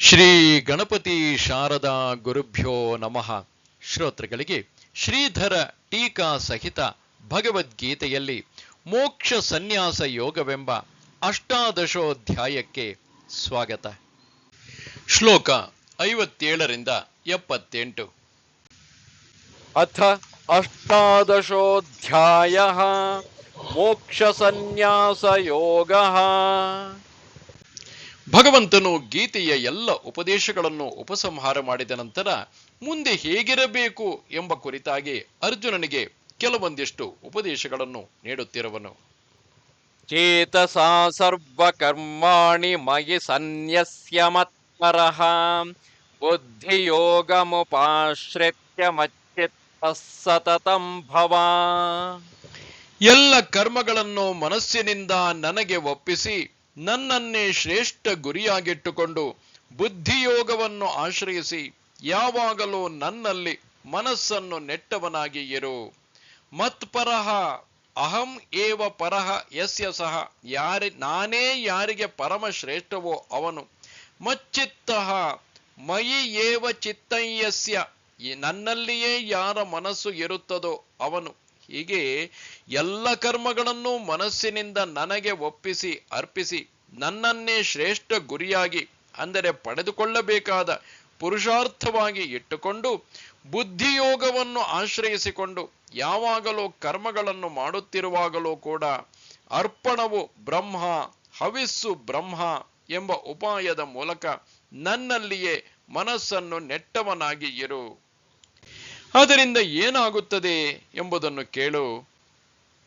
ಶ್ರೀ ಗಣಪತಿ ಶಾರದಾ ಗುರುಭ್ಯೋ ನಮಃ. ಶ್ರೋತೃಗಳಿಗೆ ಶ್ರೀಧರ ಟೀಕಾ ಸಹಿತ ಭಗವದ್ಗೀತೆಯಲ್ಲಿ ಮೋಕ್ಷ ಸನ್ಯಾಸ ಯೋಗವೆಂಬ ಅಷ್ಟಾದಶೋಧ್ಯಾಯಕ್ಕೆ ಸ್ವಾಗತ. ಶ್ಲೋಕ 57ರಿಂದ 78. ಅಥ ಅಷ್ಟಾದಶೋಧ್ಯಾಯಃ ಮೋಕ್ಷ ಸನ್ಯಾಸ ಯೋಗಃ. ಭಗವಂತನು ಗೀತೆಯ ಎಲ್ಲ ಉಪದೇಶಗಳನ್ನು ಉಪಸಂಹಾರ ಮಾಡಿದ ನಂತರ ಮುಂದೆ ಹೇಗಿರಬೇಕು ಎಂಬ ಕುರಿತಾಗಿ ಅರ್ಜುನನಿಗೆ ಕೆಲವೊಂದಿಷ್ಟು ಉಪದೇಶಗಳನ್ನು ನೀಡುತ್ತಿರುವನು. ಚೇತಸಾ ಸರ್ವಕರ್ಮಾಣಿ ಮಯಿ ಸನ್ಯಸ್ಯ ಮತ್ಪರಃ ಬುದ್ಧಿಯೋಗಮುಪಾಶ್ರಿತ್ಯ ಮಚ್ಚಿತ್ತಃ ಸತತಂ ಭವ. ಎಲ್ಲ ಕರ್ಮಗಳನ್ನು ಮನಸ್ಸಿನಿಂದ ನನಗೆ ಒಪ್ಪಿಸಿ ನನ್ನನ್ನೇ ಶ್ರೇಷ್ಠ ಗುರಿಯಾಗಿಟ್ಟುಕೊಂಡು ಬುದ್ಧಿಯೋಗವನ್ನು ಆಶ್ರಯಿಸಿ ಯಾವಾಗಲೂ ನನ್ನಲ್ಲಿ ಮನಸ್ಸನ್ನು ನೆಟ್ಟವನಾಗಿ ಇರು. ಮತ್ಪರಃ ಅಹಂ ಏವ ಪರಃ ಯಸ್ಯ ಸಹ, ನಾನೇ ಯಾರಿಗೆ ಪರಮ ಶ್ರೇಷ್ಠವೋ ಅವನು. ಮಚ್ಚಿತ್ತಃ ಮಯಿ ಏವ ಚಿತ್ತಯ್ಯಸ್ಯ, ನನ್ನಲ್ಲಿಯೇ ಯಾರ ಮನಸ್ಸು ಇರುತ್ತದೋ ಅವನು. ಹೀಗೆ ಎಲ್ಲ ಕರ್ಮಗಳನ್ನು ಮನಸ್ಸಿನಿಂದ ನನಗೆ ಒಪ್ಪಿಸಿ ಅರ್ಪಿಸಿ ನನ್ನನ್ನೇ ಶ್ರೇಷ್ಠ ಗುರಿಯಾಗಿ, ಅಂದರೆ ಪಡೆದುಕೊಳ್ಳಬೇಕಾದ ಪುರುಷಾರ್ಥವಾಗಿ ಇಟ್ಟುಕೊಂಡು ಬುದ್ಧಿಯೋಗವನ್ನು ಆಶ್ರಯಿಸಿಕೊಂಡು ಯಾವಾಗಲೂ ಕರ್ಮಗಳನ್ನು ಮಾಡುತ್ತಿರುವಾಗಲೂ ಕೂಡ ಅರ್ಪಣವು ಬ್ರಹ್ಮ, ಹವಿಸ್ಸು ಬ್ರಹ್ಮ ಎಂಬ ಉಪಾಯದ ಮೂಲಕ ನನ್ನಲ್ಲಿಯೇ ಮನಸ್ಸನ್ನು ನೆಟ್ಟವನಾಗಿ ಇರು. ಅದರಿಂದ ಏನಾಗುತ್ತದೆ ಎಂಬುದನ್ನು ಕೇಳು.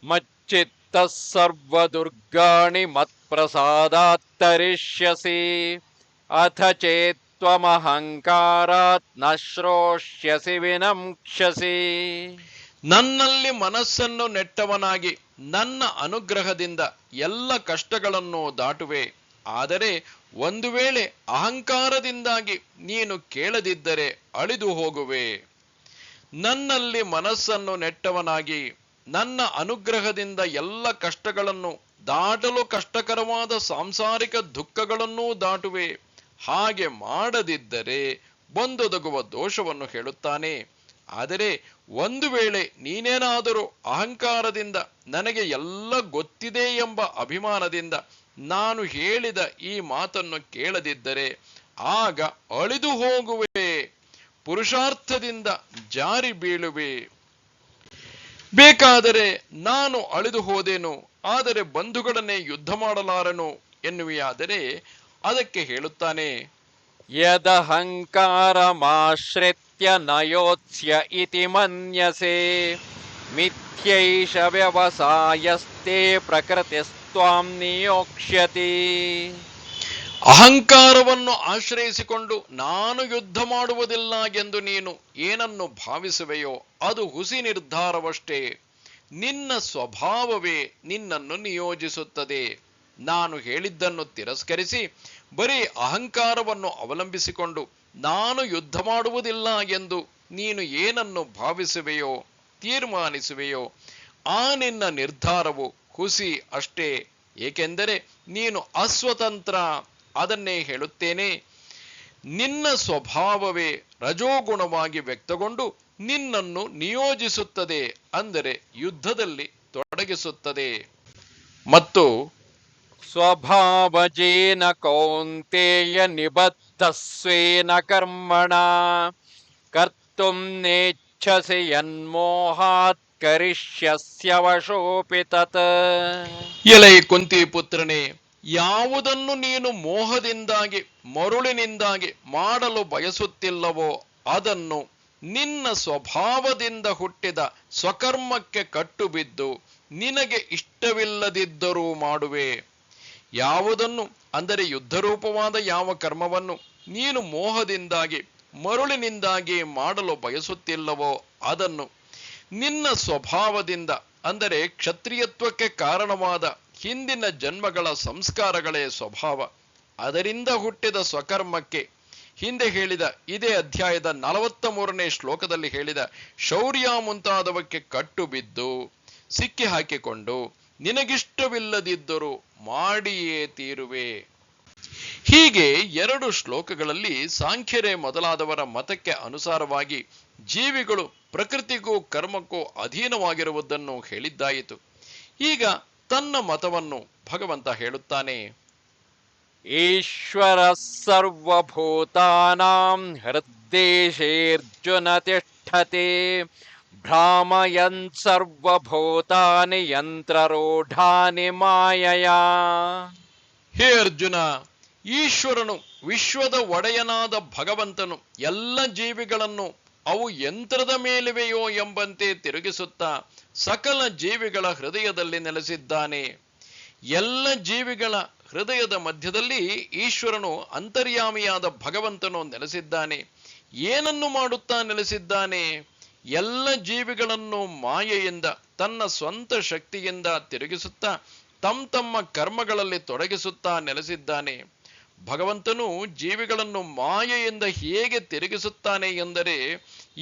ಮಚ್ಚಿತ್ತಃ ಸರ್ವದುರ್ಗಾಣಿ ಮತ್ಪ್ರಸಾದಾತ್ ತರಿಷ್ಯಸಿ ಅಥ ಚೇತ್ತ್ವಮಹಂಕಾರಾತ್ ನ ಶ್ರೋಷ್ಯಸಿ ವಿನಂಕ್ಷಸಿ. ನನ್ನಲ್ಲಿ ಮನಸ್ಸನ್ನು ನೆಟ್ಟವನಾಗಿ ನನ್ನ ಅನುಗ್ರಹದಿಂದ ಎಲ್ಲ ಕಷ್ಟಗಳನ್ನು ದಾಟುವೆ. ಆದರೆ ಒಂದು ವೇಳೆ ಅಹಂಕಾರದಿಂದಾಗಿ ನೀನು ಕೇಳದಿದ್ದರೆ ಅಳಿದು ಹೋಗುವೆ. ನನ್ನಲ್ಲಿ ಮನಸ್ಸನ್ನು ನೆಟ್ಟವನಾಗಿ ನನ್ನ ಅನುಗ್ರಹದಿಂದ ಎಲ್ಲ ಕಷ್ಟಗಳನ್ನು ದಾಟಲು ಕಷ್ಟಕರವಾದ ಸಾಂಸಾರಿಕ ದುಃಖಗಳನ್ನೂ ದಾಟುವೆ. ಹಾಗೆ ಮಾಡದಿದ್ದರೆ ಬಂದೊದಗುವ ದೋಷವನ್ನು ಹೇಳುತ್ತಾನೆ. ಆದರೆ ಒಂದು ವೇಳೆ ನೀನೇನಾದರೂ ಅಹಂಕಾರದಿಂದ ನನಗೆ ಎಲ್ಲ ಗೊತ್ತಿದೆ ಎಂಬ ಅಭಿಮಾನದಿಂದ ನಾನು ಹೇಳಿದ ಈ ಮಾತನ್ನು ಕೇಳದಿದ್ದರೆ ಆಗ ಅಳಿದು ಹೋಗುವೆ, ಪುರುಷಾರ್ಥದಿಂದ ಜಾರಿ ಬೀಳುವೆ. ಬೇಕಾದರೆ ನಾನು ಅಳಿದು ಹೋದೇನು, ಆದರೆ ಬಂಧುಗಳನ್ನೇ ಯುದ್ಧ ಮಾಡಲಾರನು ಎನ್ನುವೆಯಾದರೆ ಅದಕ್ಕೆ ಹೇಳುತ್ತಾನೆ. ಯದಹಂಕಾರಮಾಶ್ರಿತ್ಯ ನಯೋತ್ಸ್ಯ ಇತಿ ಮನ್ಯಸೆ ಮಿಥ್ಯೈಷ ವ್ಯವಸಾಯಸ್ತೆ ಪ್ರಕೃತಿಸ್ತ್ವಾಂ ನಿಯೋಕ್ಷ್ಯತಿ. ಅಹಂಕಾರವನ್ನು ಆಶ್ರಯಿಸಿಕೊಂಡು ನಾನು ಯುದ್ಧ ಮಾಡುವುದಿಲ್ಲ ಎಂದು ನೀನು ಏನನ್ನು ಭಾವಿಸುವೆಯೋ ಅದು ಹುಸಿ ನಿರ್ಧಾರವಷ್ಟೇ. ನಿನ್ನ ಸ್ವಭಾವವೇ ನಿನ್ನನ್ನು ನಿಯೋಜಿಸುತ್ತದೆ. ನಾನು ಹೇಳಿದ್ದನ್ನು ತಿರಸ್ಕರಿಸಿ ಬರೀ ಅಹಂಕಾರವನ್ನು ಅವಲಂಬಿಸಿಕೊಂಡು ನಾನು ಯುದ್ಧ ಮಾಡುವುದಿಲ್ಲ ಎಂದು ನೀನು ಏನನ್ನು ಭಾವಿಸುವೆಯೋ, ತೀರ್ಮಾನಿಸುವೆಯೋ ಆ ನಿನ್ನ ನಿರ್ಧಾರವು ಹುಸಿ ಅಷ್ಟೇ. ಏಕೆಂದರೆ ನೀನು ಅಸ್ವತಂತ್ರ. ಅದನ್ನೇ ಹೇಳುತ್ತೇನೆ, ನಿನ್ನ ಸ್ವಭಾವವೇ ರಜೋಗುಣವಾಗಿ ವ್ಯಕ್ತಗೊಂಡು ನಿನ್ನನ್ನು ನಿಯೋಜಿಸುತ್ತದೆ, ಅಂದರೆ ಯುದ್ಧದಲ್ಲಿ ತೊಡಗಿಸುತ್ತದೆ. ಮತ್ತು ಸ್ವಭಾವಜೇನ ಕೌಂತೇಯ ನಿಬದ್ಧಸ್ವೇನ ಕರ್ಮಣ ಕರ್ತುಂ ನೇಚ್ಛಸಿ ಯನ್ಮೋಹಾತ್ ಕರಿಷ್ಯಸ್ಯವಶೋಪಿ ತತ್. ಎಲೈ ಕುಂತಿ ಪುತ್ರನೇ, ಯಾವುದನ್ನು ನೀನು ಮೋಹದಿಂದಾಗಿ ಮರುಳಿನಿಂದಾಗಿ ಮಾಡಲು ಬಯಸುತ್ತಿಲ್ಲವೋ ಅದನ್ನು ನಿನ್ನ ಸ್ವಭಾವದಿಂದ ಹುಟ್ಟಿದ ಸ್ವಕರ್ಮಕ್ಕೆ ಕಟ್ಟುಬಿದ್ದು ನಿನಗೆ ಇಷ್ಟವಿಲ್ಲದಿದ್ದರೂ ಮಾಡುವೆ. ಯಾವುದನ್ನು, ಅಂದರೆ ಯುದ್ಧರೂಪವಾದ ಯಾವ ಕರ್ಮವನ್ನು ನೀನು ಮೋಹದಿಂದಾಗಿ ಮರುಳಿನಿಂದಾಗಿ ಮಾಡಲು ಬಯಸುತ್ತಿಲ್ಲವೋ ಅದನ್ನು ನಿನ್ನ ಸ್ವಭಾವದಿಂದ, ಅಂದರೆ ಕ್ಷತ್ರಿಯತ್ವಕ್ಕೆ ಕಾರಣವಾದ ಹಿಂದಿನ ಜನ್ಮಗಳ ಸಂಸ್ಕಾರಗಳೇ ಸ್ವಭಾವ, ಅದರಿಂದ ಹುಟ್ಟಿದ ಸ್ವಕರ್ಮಕ್ಕೆ ಹಿಂದೆ ಹೇಳಿದ ಇದೇ ಅಧ್ಯಾಯದ 43ನೇ ಶ್ಲೋಕದಲ್ಲಿ ಹೇಳಿದ ಶೌರ್ಯ ಮುಂತಾದವಕ್ಕೆ ಕಟ್ಟು ಬಿದ್ದು ಸಿಕ್ಕಿ ಹಾಕಿಕೊಂಡು ನಿನಗಿಷ್ಟವಿಲ್ಲದಿದ್ದರೂ ಮಾಡಿಯೇ ತೀರುವೆ. ಹೀಗೆ 2 ಶ್ಲೋಕಗಳಲ್ಲಿ ಸಾಂಖ್ಯರೇ ಮೊದಲಾದವರ ಮತಕ್ಕೆ ಅನುಸಾರವಾಗಿ ಜೀವಿಗಳು ಪ್ರಕೃತಿಗೂ ಕರ್ಮಕ್ಕೂ ಅಧೀನವಾಗಿರುವುದನ್ನು ಹೇಳಿದ್ದಾಯಿತು. ಈಗ ತನ್ನ ಮತವನ್ನು ಭಗವಂತ ಹೇಳುತ್ತಾನೆ. ಈಶ್ವರ ಸರ್ವಭೂತಾನಾಂ ಹೃದ್ದೇಶೇರ್ಜುನ ತಿಷ್ಠತೆ ಭ್ರಾಮಯನ್ ಸರ್ವಭೂತಾನಿ ಯಂತ್ರರೂಢಾನಿ ಮಾಯಯಾ. ಹೇ ಅರ್ಜುನ, ಈಶ್ವರನು ವಿಶ್ವದ ಒಡೆಯನಾದ ಭಗವಂತನು ಎಲ್ಲ ಜೀವಿಗಳನ್ನು ಅವು ಯಂತ್ರದ ಮೇಲಿವೆಯೋ ಎಂಬಂತೆ ತಿರುಗಿಸುತ್ತಾ ಸಕಲ ಜೀವಿಗಳ ಹೃದಯದಲ್ಲಿ ನೆಲೆಸಿದ್ದಾನೆ. ಎಲ್ಲ ಜೀವಿಗಳ ಹೃದಯದ ಮಧ್ಯದಲ್ಲಿ ಈಶ್ವರನು ಅಂತರ್ಯಾಮಿಯಾದ ಭಗವಂತನು ನೆಲೆಸಿದ್ದಾನೆ. ಏನನ್ನು ಮಾಡುತ್ತಾ ನೆಲೆಸಿದ್ದಾನೆ? ಎಲ್ಲ ಜೀವಿಗಳನ್ನು ಮಾಯೆಯಿಂದ ತನ್ನ ಸ್ವಂತ ಶಕ್ತಿಯಿಂದ ತಿರುಗಿಸುತ್ತಾ ತಮ್ಮ ಕರ್ಮಗಳಲ್ಲಿ ತೊಡಗಿಸುತ್ತಾ ನೆಲೆಸಿದ್ದಾನೆ. ಭಗವಂತನು ಜೀವಿಗಳನ್ನು ಮಾಯೆಯಿಂದ ಹೇಗೆ ತಿರುಗಿಸುತ್ತಾನೆ ಎಂದರೆ,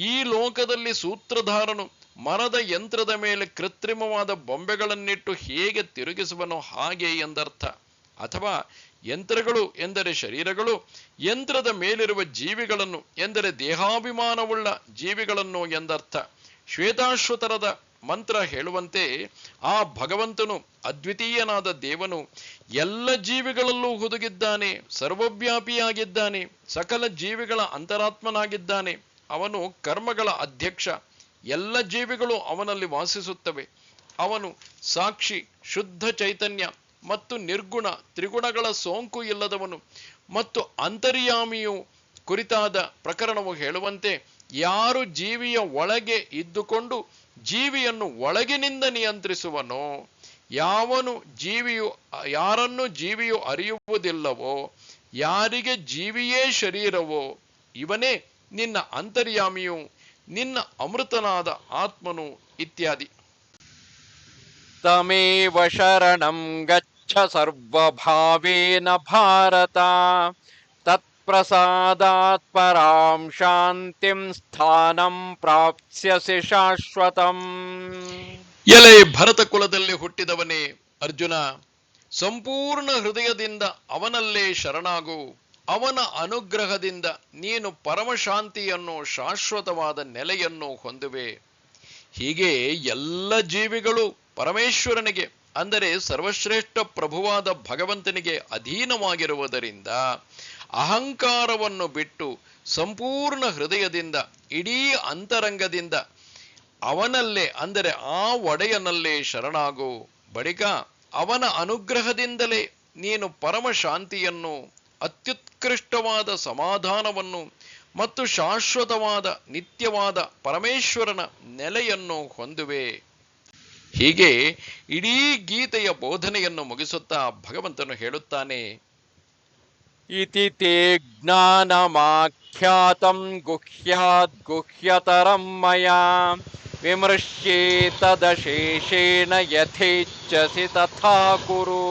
ಈ ಲೋಕದಲ್ಲಿ ಸೂತ್ರಧಾರನು ಮರದ ಯಂತ್ರದ ಮೇಲೆ ಕೃತ್ರಿಮವಾದ ಬೊಂಬೆಗಳನ್ನಿಟ್ಟು ಹೇಗೆ ತಿರುಗಿಸುವನೋ ಹಾಗೆ ಎಂದರ್ಥ. ಅಥವಾ ಯಂತ್ರಗಳು ಎಂದರೆ ಶರೀರಗಳು, ಯಂತ್ರದ ಮೇಲಿರುವ ಜೀವಿಗಳನ್ನು ಎಂದರೆ ದೇಹಾಭಿಮಾನವುಳ್ಳ ಜೀವಿಗಳನ್ನು ಎಂದರ್ಥ. ಶ್ವೇತಾಶ್ವತರದ ಮಂತ್ರ ಹೇಳುವಂತೆ ಆ ಭಗವಂತನು ಅದ್ವಿತೀಯನಾದ ದೇವನು ಎಲ್ಲ ಜೀವಿಗಳಲ್ಲೂ ಹುದುಗಿದ್ದಾನೆ, ಸರ್ವವ್ಯಾಪಿಯಾಗಿದ್ದಾನೆ, ಸಕಲ ಜೀವಿಗಳ ಅಂತರಾತ್ಮನಾಗಿದ್ದಾನೆ. ಅವನು ಕರ್ಮಗಳ ಅಧ್ಯಕ್ಷ. ಎಲ್ಲ ಜೀವಿಗಳು ಅವನಲ್ಲಿ ವಾಸಿಸುತ್ತವೆ. ಅವನು ಸಾಕ್ಷಿ, ಶುದ್ಧ ಚೈತನ್ಯ ಮತ್ತು ನಿರ್ಗುಣ ತ್ರಿಗುಣಗಳ ಸೋಂಕು ಇಲ್ಲದವನು ಮತ್ತು ಅಂತರ್ಯಾಮಿಯು ಕುರಿತಾದ ಪ್ರಕರಣವು ಹೇಳುವಂತೆ, ಯಾರು ಜೀವಿಯ ಒಳಗೆ ಇದ್ದುಕೊಂಡು ಜೀವಿಯನ್ನು ಒಳಗಿನಿಂದ ನಿಯಂತ್ರಿಸುವನೋ, ಯಾರನ್ನು ಜೀವಿಯು ಅರಿಯುವುದಿಲ್ಲವೋ, ಯಾರಿಗೆ ಜೀವಿಯೇ ಶರೀರವೋ, ಇವನೇ ನಿನ್ನ ಅಂತರ್ಯಾಮಿಯು, ನಿನ್ನ ಅಮೃತನಾದ ಆತ್ಮನು ಇತ್ಯಾದಿ. ತಮೇವ ಶರಣಂ ಗಚ್ಚ ಸರ್ವಭಾವೇನ ಭಾರತ ತತ್ಪ್ರಸಾದಾತ್ ಪರಾಂ ಶಾಂತಿಂ ಸ್ಥಾನಂ ಪ್ರಾಪ್ಸ್ಯಸಿ ಶಾಶ್ವತಂ. ಎಲೆ ಭರತ ಕುಲದಲ್ಲಿ ಹುಟ್ಟಿದವನೇ ಅರ್ಜುನ, ಸಂಪೂರ್ಣ ಹೃದಯದಿಂದ ಅವನಲ್ಲೇ ಶರಣಾಗು. ಅವನ ಅನುಗ್ರಹದಿಂದ ನೀನು ಪರಮಶಾಂತಿಯನ್ನು, ಶಾಶ್ವತವಾದ ನೆಲೆಯನ್ನು ಹೊಂದುವೆ. ಹೀಗೆ ಎಲ್ಲ ಜೀವಿಗಳು ಪರಮೇಶ್ವರನಿಗೆ ಅಂದರೆ ಸರ್ವಶ್ರೇಷ್ಠ ಪ್ರಭುವಾದ ಭಗವಂತನಿಗೆ ಅಧೀನವಾಗಿರುವುದರಿಂದ ಅಹಂಕಾರವನ್ನು ಬಿಟ್ಟು ಸಂಪೂರ್ಣ ಹೃದಯದಿಂದ ಇಡೀ ಅಂತರಂಗದಿಂದ ಅವನಲ್ಲೇ ಅಂದರೆ ಆ ಒಡೆಯನಲ್ಲೇ ಶರಣಾಗು. ಬಳಿಕ ಅವನ ಅನುಗ್ರಹದಿಂದಲೇ ನೀನು ಪರಮಶಾಂತಿಯನ್ನು, ಅತ್ಯುತ್ಕೃಷ್ಟವಾದ ಸಮಾಧಾನವನ್ನು ಮತ್ತು ಶಾಶ್ವತವಾದ ನಿತ್ಯವಾದ ಪರಮೇಶ್ವರನ ನೆಲೆಯನ್ನು ಹೊಂದುವೆ. ಹೀಗೆ ಇಡೀ ಗೀತೆಯ ಬೋಧನೆಯನ್ನು ಮುಗಿಸುತ್ತಾ ಭಗವಂತನು ಹೇಳುತ್ತಾನೆ. ಇತಿ ತೇ ಜ್ಞಾನಮಾಖ್ಯಾತಂ ಗುಹ್ಯಾತ್ ಗುಹ್ಯತರಂ ಮಯಾ ವಿಮೃಶ್ಯೇತದಶೇಷೇಣ ಯಥೇಚ್ಛಸಿ ತಥಾ ಕುರು.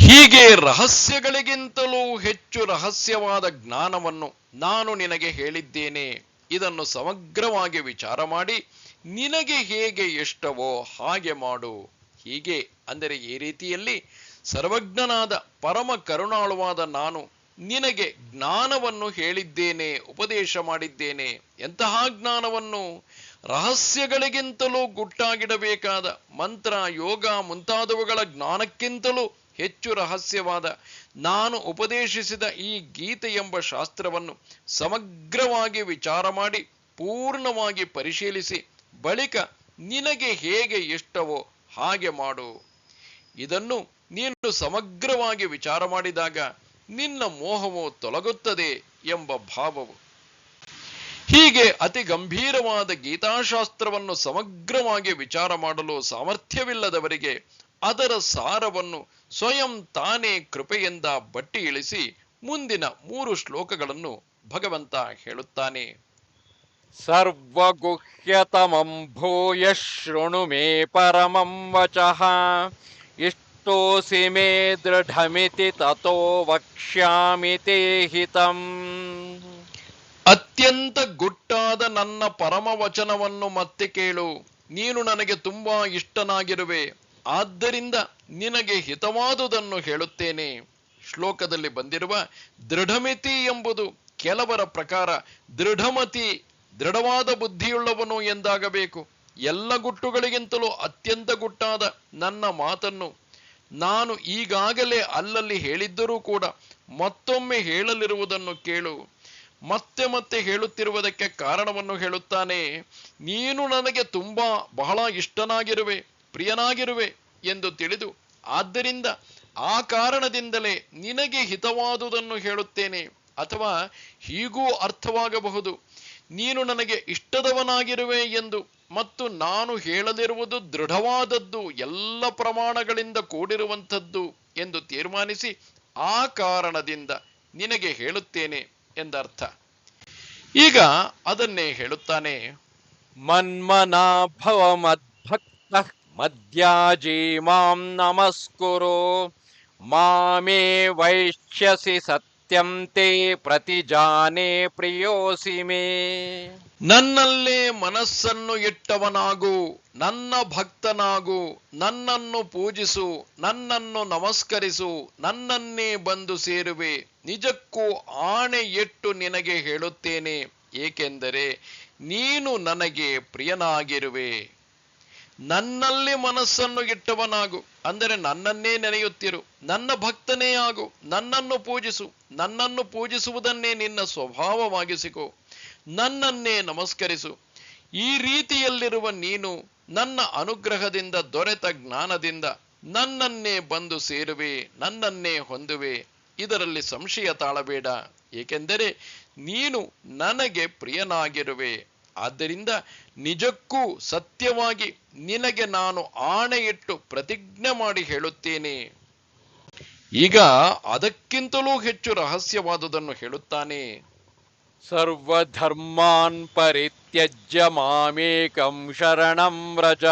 ಹೀಗೆ ರಹಸ್ಯಗಳಿಗಿಂತಲೂ ಹೆಚ್ಚು ರಹಸ್ಯವಾದ ಜ್ಞಾನವನ್ನು ನಾನು ನಿನಗೆ ಹೇಳಿದ್ದೇನೆ. ಇದನ್ನು ಸಮಗ್ರವಾಗಿ ವಿಚಾರ ಮಾಡಿ ನಿನಗೆ ಹೇಗೆ ಇಷ್ಟವೋ ಹಾಗೆ ಮಾಡು. ಹೀಗೆ ಅಂದರೆ ಈ ರೀತಿಯಲ್ಲಿ ಸರ್ವಜ್ಞನಾದ ಪರಮ ಕರುಣಾಳುವಾದ ನಾನು ನಿನಗೆ ಜ್ಞಾನವನ್ನು ಹೇಳಿದ್ದೇನೆ, ಉಪದೇಶ ಮಾಡಿದ್ದೇನೆ. ಎಂತಹ ಜ್ಞಾನವನ್ನು? ರಹಸ್ಯಗಳಿಗಿಂತಲೂ ಗುಟ್ಟಾಗಿಡಬೇಕಾದ ಮಂತ್ರ, ಯೋಗ ಮುಂತಾದವುಗಳ ಜ್ಞಾನಕ್ಕಿಂತಲೂ ಹೆಚ್ಚು ರಹಸ್ಯವಾದ ನಾನು ಉಪದೇಶಿಸಿದ ಈ ಗೀತೆ ಎಂಬ ಶಾಸ್ತ್ರವನ್ನು ಸಮಗ್ರವಾಗಿ ವಿಚಾರ ಮಾಡಿ ಪೂರ್ಣವಾಗಿ ಪರಿಶೀಲಿಸಿ ಬಳಿಕ ನಿನಗೆ ಹೇಗೆ ಇಷ್ಟವೋ ಹಾಗೆ ಮಾಡು. ಇದನ್ನು ನೀನು ಸಮಗ್ರವಾಗಿ ವಿಚಾರ ಮಾಡಿದಾಗ ನಿನ್ನ ಮೋಹವು ತೊಲಗುತ್ತದೆ ಎಂಬ ಭಾವವು. ಹೀಗೆ ಅತಿ ಗಂಭೀರವಾದ ಗೀತಾಶಾಸ್ತ್ರವನ್ನು ಸಮಗ್ರವಾಗಿ ವಿಚಾರ ಮಾಡಲು ಸಾಮರ್ಥ್ಯವಿಲ್ಲದವರಿಗೆ ಅದರ ಸಾರವನ್ನು ಸ್ವಯಂ ತಾನೇ ಕೃಪೆಯಿಂದ ಬಟ್ಟಿ ಇಳಿಸಿ ಮುಂದಿನ 3 ಶ್ಲೋಕಗಳನ್ನು ಭಗವಂತ ಹೇಳುತ್ತಾನೆ. ಸರ್ವಗುಹ್ಯತಮಂ ಭೂಯ ಶೃಣು ಮೇ ಪರಮಂ ವಚಃ ಇಷ್ಟೋಸಿ ಮೇ ದೃಢಮಿತಿ ತತೋ ವಕ್ಷ್ಯಾಮಿ ತೇ ಹಿತಂ. ಅತ್ಯಂತ ಗುಟ್ಟಾದ ನನ್ನ ಪರಮ ವಚನವನ್ನು ಮತ್ತೆ ಕೇಳು. ನೀನು ನನಗೆ ತುಂಬಾ ಇಷ್ಟನಾಗಿರುವೆ, ಆದ್ದರಿಂದ ನಿನಗೆ ಹಿತವಾದುದನ್ನು ಹೇಳುತ್ತೇನೆ. ಶ್ಲೋಕದಲ್ಲಿ ಬಂದಿರುವ ದೃಢಮಿತಿ ಎಂಬುದು ಕೆಲವರ ಪ್ರಕಾರ ದೃಢಮತಿ, ದೃಢವಾದ ಬುದ್ಧಿಯುಳ್ಳವನು ಎಂದಾಗಬೇಕು. ಎಲ್ಲ ಗುಟ್ಟುಗಳಿಗಿಂತಲೂ ಅತ್ಯಂತ ಗುಟ್ಟಾದ ನನ್ನ ಮಾತನ್ನು ನಾನು ಈಗಾಗಲೇ ಅಲ್ಲಲ್ಲಿ ಹೇಳಿದ್ದರೂ ಕೂಡ ಮತ್ತೊಮ್ಮೆ ಹೇಳಲಿರುವುದನ್ನು ಕೇಳು. ಮತ್ತೆ ಮತ್ತೆ ಹೇಳುತ್ತಿರುವುದಕ್ಕೆ ಕಾರಣವನ್ನು ಹೇಳುತ್ತಾನೆ. ನೀನು ನನಗೆ ಬಹಳ ಇಷ್ಟನಾಗಿರುವೆ, ಪ್ರಿಯನಾಗಿರುವೆ ಎಂದು ತಿಳಿದು, ಆದ್ದರಿಂದ ಆ ಕಾರಣದಿಂದಲೇ ನಿನಗೆ ಹಿತವಾದುದನ್ನು ಹೇಳುತ್ತೇನೆ. ಅಥವಾ ಹೀಗೂ ಅರ್ಥವಾಗಬಹುದು, ನೀನು ನನಗೆ ಇಷ್ಟದವನಾಗಿರುವೆ ಎಂದು ಮತ್ತು ನಾನು ಹೇಳಲಿರುವುದು ದೃಢವಾದದ್ದು, ಎಲ್ಲ ಪ್ರಮಾಣಗಳಿಂದ ಕೂಡಿರುವಂಥದ್ದು ಎಂದು ತೀರ್ಮಾನಿಸಿ ಆ ಕಾರಣದಿಂದ ನಿನಗೆ ಹೇಳುತ್ತೇನೆ ಎಂದರ್ಥ. ಈಗ ಅದನ್ನೇ ಹೇಳುತ್ತಾನೆ. ಮನ್ಮನಾ ಭವ ಮದ್ಭಕ್ತ ಮದ್ಯಾಜೀ ಮಾಂ ನಮಸ್ಕುರು ಮಾಮೇ ವೈಶ್ಯಸಿ ಸತ್ಯಂ ತೇ ಪ್ರತಿಜಾನೇ ಪ್ರಿಯೋಸಿ ಮೇ. ನನ್ನಲ್ಲೇ ಮನಸ್ಸನ್ನು ಇಟ್ಟವನಾಗು, ನನ್ನ ಭಕ್ತನಾಗು, ನನ್ನನ್ನು ಪೂಜಿಸು, ನನ್ನನ್ನು ನಮಸ್ಕರಿಸು, ನನ್ನನ್ನೇ ಬಂದು ಸೇರುವೆ. ನಿಜಕ್ಕೂ ಆಣೆ ಇಟ್ಟು ನಿನಗೆ ಹೇಳುತ್ತೇನೆ, ಏಕೆಂದರೆ ನೀನು ನನಗೆ ಪ್ರಿಯನಾಗಿರುವೆ. ನನ್ನಲ್ಲಿ ಮನಸ್ಸನ್ನು ಇಟ್ಟವನಾಗು ಅಂದರೆ ನನ್ನನ್ನೇ ನೆನೆಯುತ್ತಿರು, ನನ್ನ ಭಕ್ತನೇ ಆಗು, ನನ್ನನ್ನು ಪೂಜಿಸು, ನನ್ನನ್ನು ಪೂಜಿಸುವುದನ್ನೇ ನಿನ್ನ ಸ್ವಭಾವವಾಗಿಸಿಕೊ, ನನ್ನನ್ನೇ ನಮಸ್ಕರಿಸು. ಈ ರೀತಿಯಲ್ಲಿರುವ ನೀನು ನನ್ನ ಅನುಗ್ರಹದಿಂದ ದೊರೆತ ಜ್ಞಾನದಿಂದ ನನ್ನನ್ನೇ ಬಂದು ಸೇರುವೆ, ನನ್ನನ್ನೇ ಹೊಂದುವೆ. ಇದರಲ್ಲಿ ಸಂಶಯ ತಾಳಬೇಡ, ಏಕೆಂದರೆ ನೀನು ನನಗೆ ಪ್ರಿಯನಾಗಿರುವೆ. ಆದ್ದರಿಂದ ನಿಜಕ್ಕೂ ಸತ್ಯವಾಗಿ ನಿನಗೆ ನಾನು ಆಣೆಯಿಟ್ಟು ಪ್ರತಿಜ್ಞೆ ಮಾಡಿ ಹೇಳುತ್ತೇನೆ. ಈಗ ಅದಕ್ಕಿಂತಲೂ ಹೆಚ್ಚು ರಹಸ್ಯವಾದುದನ್ನು ಹೇಳುತ್ತಾನೆ. ಸರ್ವಧರ್ಮಾನ್ ಪರಿತ್ಯಜ್ಯ ಮಾಮೇಕಂ ಶರಣಂ ವ್ರಜ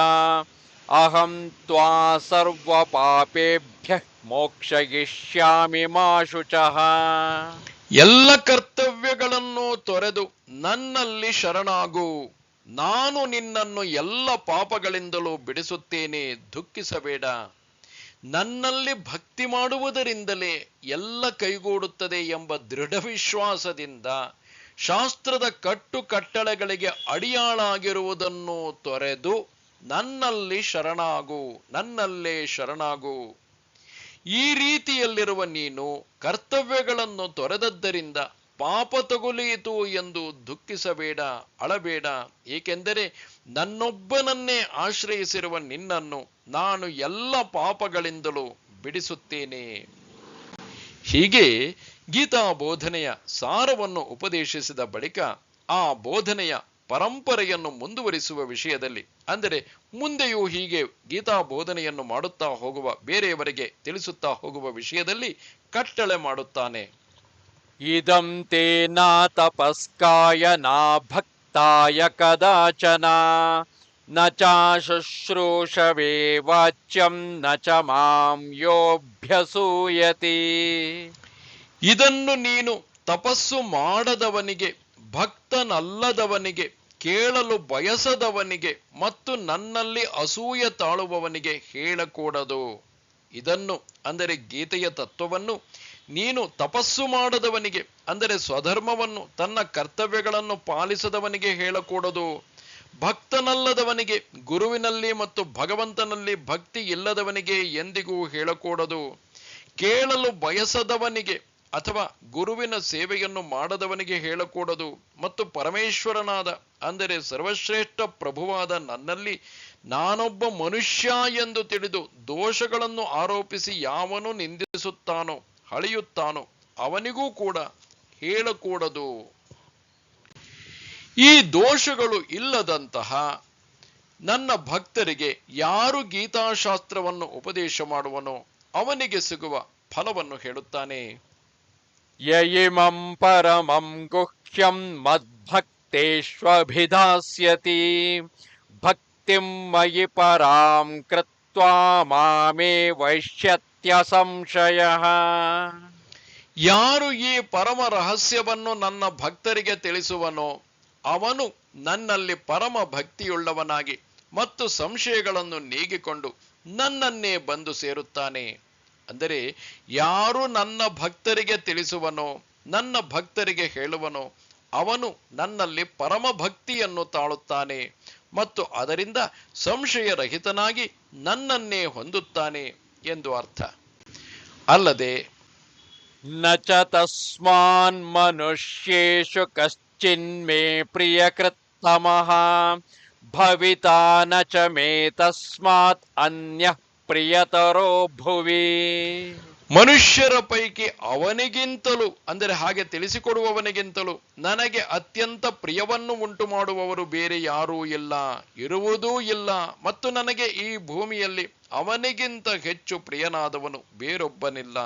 ಅಹಂ ತ್ವಾ ಸರ್ವ ಪಾಪೇಭ್ಯಃ ಮೋಕ್ಷಯಿಷ್ಯಾಮಿ ಮಾ ಶುಚಃ. ಎಲ್ಲ ಕರ್ತವ್ಯಗಳನ್ನು ತೊರೆದು ನನ್ನಲ್ಲಿ ಶರಣಾಗು, ನಾನು ನಿನ್ನನ್ನು ಎಲ್ಲ ಪಾಪಗಳಿಂದಲೂ ಬಿಡಿಸುತ್ತೇನೆ, ದುಃಖಿಸಬೇಡ. ನನ್ನಲ್ಲಿ ಭಕ್ತಿ ಮಾಡುವುದರಿಂದಲೇ ಎಲ್ಲ ಕೈಗೂಡುತ್ತದೆ ಎಂಬ ದೃಢ ವಿಶ್ವಾಸದಿಂದ ಶಾಸ್ತ್ರದ ಕಟ್ಟುಕಟ್ಟಳೆಗಳಿಗೆ ಅಡಿಯಾಳಾಗಿರುವುದನ್ನು ತೊರೆದು ನನ್ನಲ್ಲಿ ಶರಣಾಗು, ನನ್ನಲ್ಲೇ ಶರಣಾಗು. ಈ ರೀತಿಯಲ್ಲಿರುವ ನೀನು ಕರ್ತವ್ಯಗಳನ್ನು ತೊರೆದದ್ದರಿಂದ ಪಾಪ ತಗುಲಿಯಿತು ಎಂದು ದುಃಖಿಸಬೇಡ, ಅಳಬೇಡ. ಏಕೆಂದರೆ ನನ್ನೊಬ್ಬನನ್ನೇ ಆಶ್ರಯಿಸಿರುವ ನಿನ್ನನ್ನು ನಾನು ಎಲ್ಲ ಪಾಪಗಳಿಂದಲೂ ಬಿಡಿಸುತ್ತೇನೆ. ಹೀಗೆ ಗೀತಾ ಬೋಧನೆಯ ಸಾರವನ್ನು ಉಪದೇಶಿಸಿದ ಬಳಿಕ ಆ ಬೋಧನೆಯ ಪರಂಪರೆಯನ್ನು ಮುಂದುವರಿಸುವ ವಿಷಯದಲ್ಲಿ, ಅಂದರೆ ಮುಂದೆಯೂ ಹೀಗೆ ಗೀತಾ ಬೋಧನೆಯನ್ನು ಮಾಡುತ್ತಾ ಹೋಗುವ, ಬೇರೆಯವರಿಗೆ ತಿಳಿಸುತ್ತಾ ಹೋಗುವ ವಿಷಯದಲ್ಲಿ ಕಟ್ಟಳೆ ಮಾಡುತ್ತಾನೆ. ಇದಂ ತೇ ನಾ ತಪಸ್ಕಾಯ ನಾ ಭಕ್ತಾಯ ಕದಾಚನ ನ ಚ ಶುಶ್ರೂಷವೇ ವಾಚ್ಯಂ ನ ಚ ಮಾಂ ಯೋಭ್ಯಸೂಯತಿ. ಇದನ್ನು ನೀನು ತಪಸ್ಸು ಮಾಡದವನಿಗೆ, ಭಕ್ತನಲ್ಲದವನಿಗೆ, ಕೇಳಲು ಬಯಸದವನಿಗೆ ಮತ್ತು ನನ್ನಲ್ಲಿ ಅಸೂಯೆ ತಾಳುವವನಿಗೆ ಹೇಳಕೂಡದು. ಇದನ್ನು ಅಂದರೆ ಗೀತೆಯ ತತ್ವವನ್ನು ನೀನು ತಪಸ್ಸು ಮಾಡದವನಿಗೆ, ಅಂದರೆ ಸ್ವಧರ್ಮವನ್ನು, ತನ್ನ ಕರ್ತವ್ಯಗಳನ್ನು ಪಾಲಿಸದವನಿಗೆ ಹೇಳಕೂಡದು. ಭಕ್ತನಲ್ಲದವನಿಗೆ, ಗುರುವಿನಲ್ಲಿ ಮತ್ತು ಭಗವಂತನಲ್ಲಿ ಭಕ್ತಿ ಇಲ್ಲದವನಿಗೆ ಎಂದಿಗೂ ಹೇಳಕೂಡದು. ಕೇಳಲು ಬಯಸದವನಿಗೆ ಅಥವಾ ಗುರುವಿನ ಸೇವೆಯನ್ನು ಮಾಡದವನಿಗೆ ಹೇಳಕೂಡದು. ಮತ್ತು ಪರಮೇಶ್ವರನಾದ, ಅಂದರೆ ಸರ್ವಶ್ರೇಷ್ಠ ಪ್ರಭುವಾದ ನನ್ನಲ್ಲಿ ನಾನೊಬ್ಬ ಮನುಷ್ಯ ಎಂದು ತಿಳಿದು ದೋಷಗಳನ್ನು ಆರೋಪಿಸಿ ಯಾವನು ನಿಂದಿಸುತ್ತಾನೋ, ಹಳೆಯುತ್ತಾನೋ ಅವನಿಗೂ ಕೂಡ ಹೇಳಕೂಡದು. ಈ ದೋಷಗಳು ಇಲ್ಲದಂತಹ ನನ್ನ ಭಕ್ತರಿಗೆ ಯಾರು ಗೀತಾಶಾಸ್ತ್ರವನ್ನು ಉಪದೇಶ ಮಾಡುವನೋ ಅವನಿಗೆ ಸಿಗುವ ಫಲವನ್ನು ಹೇಳುತ್ತಾನೆ. ಯಯಿಮಂ ಪರಮಂ ಗುಹ್ಯಂ ಮದ್ಭಕ್ತೇಷ್ವಭಿಧಾಸ್ಯತಿ ಭಕ್ತಿಂ ಮಯಿ ಪರಾಂ ಕೃತ್ವಾ ಮಾಮೇ ವೈಶ್ಯತ್ಯ ಸಂಶಯಃ. ಯಾರು ಈ ಪರಮ ರಹಸ್ಯವನ್ನು ನನ್ನ ಭಕ್ತರಿಗೆ ತಿಳಿಸುವನೋ ಅವನು ನನ್ನಲ್ಲಿ ಪರಮ ಭಕ್ತಿಯುಳ್ಳವನಾಗಿ ಮತ್ತು ಸಂಶಯಗಳನ್ನು ನೀಗಿಕೊಂಡು ನನ್ನನ್ನೇ ಬಂದು ಸೇರುತ್ತಾನೆ. ಅಂದರೆ ಯಾರು ನನ್ನ ಭಕ್ತರಿಗೆ ತಿಳಿಸುವನೋ, ನನ್ನ ಭಕ್ತರಿಗೆ ಹೇಳುವನೋ, ಅವನು ನನ್ನಲ್ಲಿ ಪರಮ ಭಕ್ತಿಯನ್ನು ತಾಳುತ್ತಾನೆ ಮತ್ತು ಅದರಿಂದ ಸಂಶಯರಹಿತನಾಗಿ ನನ್ನನ್ನೇ ಹೊಂದುತ್ತಾನೆ ಎಂದು ಅರ್ಥ. ಅಲ್ಲದೆ ನ ಚ ತಸ್ಮಾನ್ ಮನುಷ್ಯೇಷು ಕಶ್ಚಿನ್ಮೇ ಪ್ರಿಯಕೃತ್ತಮಃ ಭವಿತಾ ನ ಚ ಮೇ ತಸ್ಮಾತ್ ಅನ್ಯಃ ಪ್ರಿಯತರೋ ಭುವಿ. ಮನುಷ್ಯರ ಪೈಕಿ ಅವನಿಗಿಂತಲೂ, ಅಂದರೆ ಹಾಗೆ ತಿಳಿಸಿಕೊಡುವವನಿಗಿಂತಲೂ ನನಗೆ ಅತ್ಯಂತ ಪ್ರಿಯವನ್ನು ಉಂಟು ಮಾಡುವವರು ಬೇರೆ ಯಾರೂ ಇಲ್ಲ, ಇರುವುದೂ ಇಲ್ಲ. ಮತ್ತು ನನಗೆ ಈ ಭೂಮಿಯಲ್ಲಿ ಅವನಿಗಿಂತ ಹೆಚ್ಚು ಪ್ರಿಯನಾದವನು ಬೇರೊಬ್ಬನಿಲ್ಲ.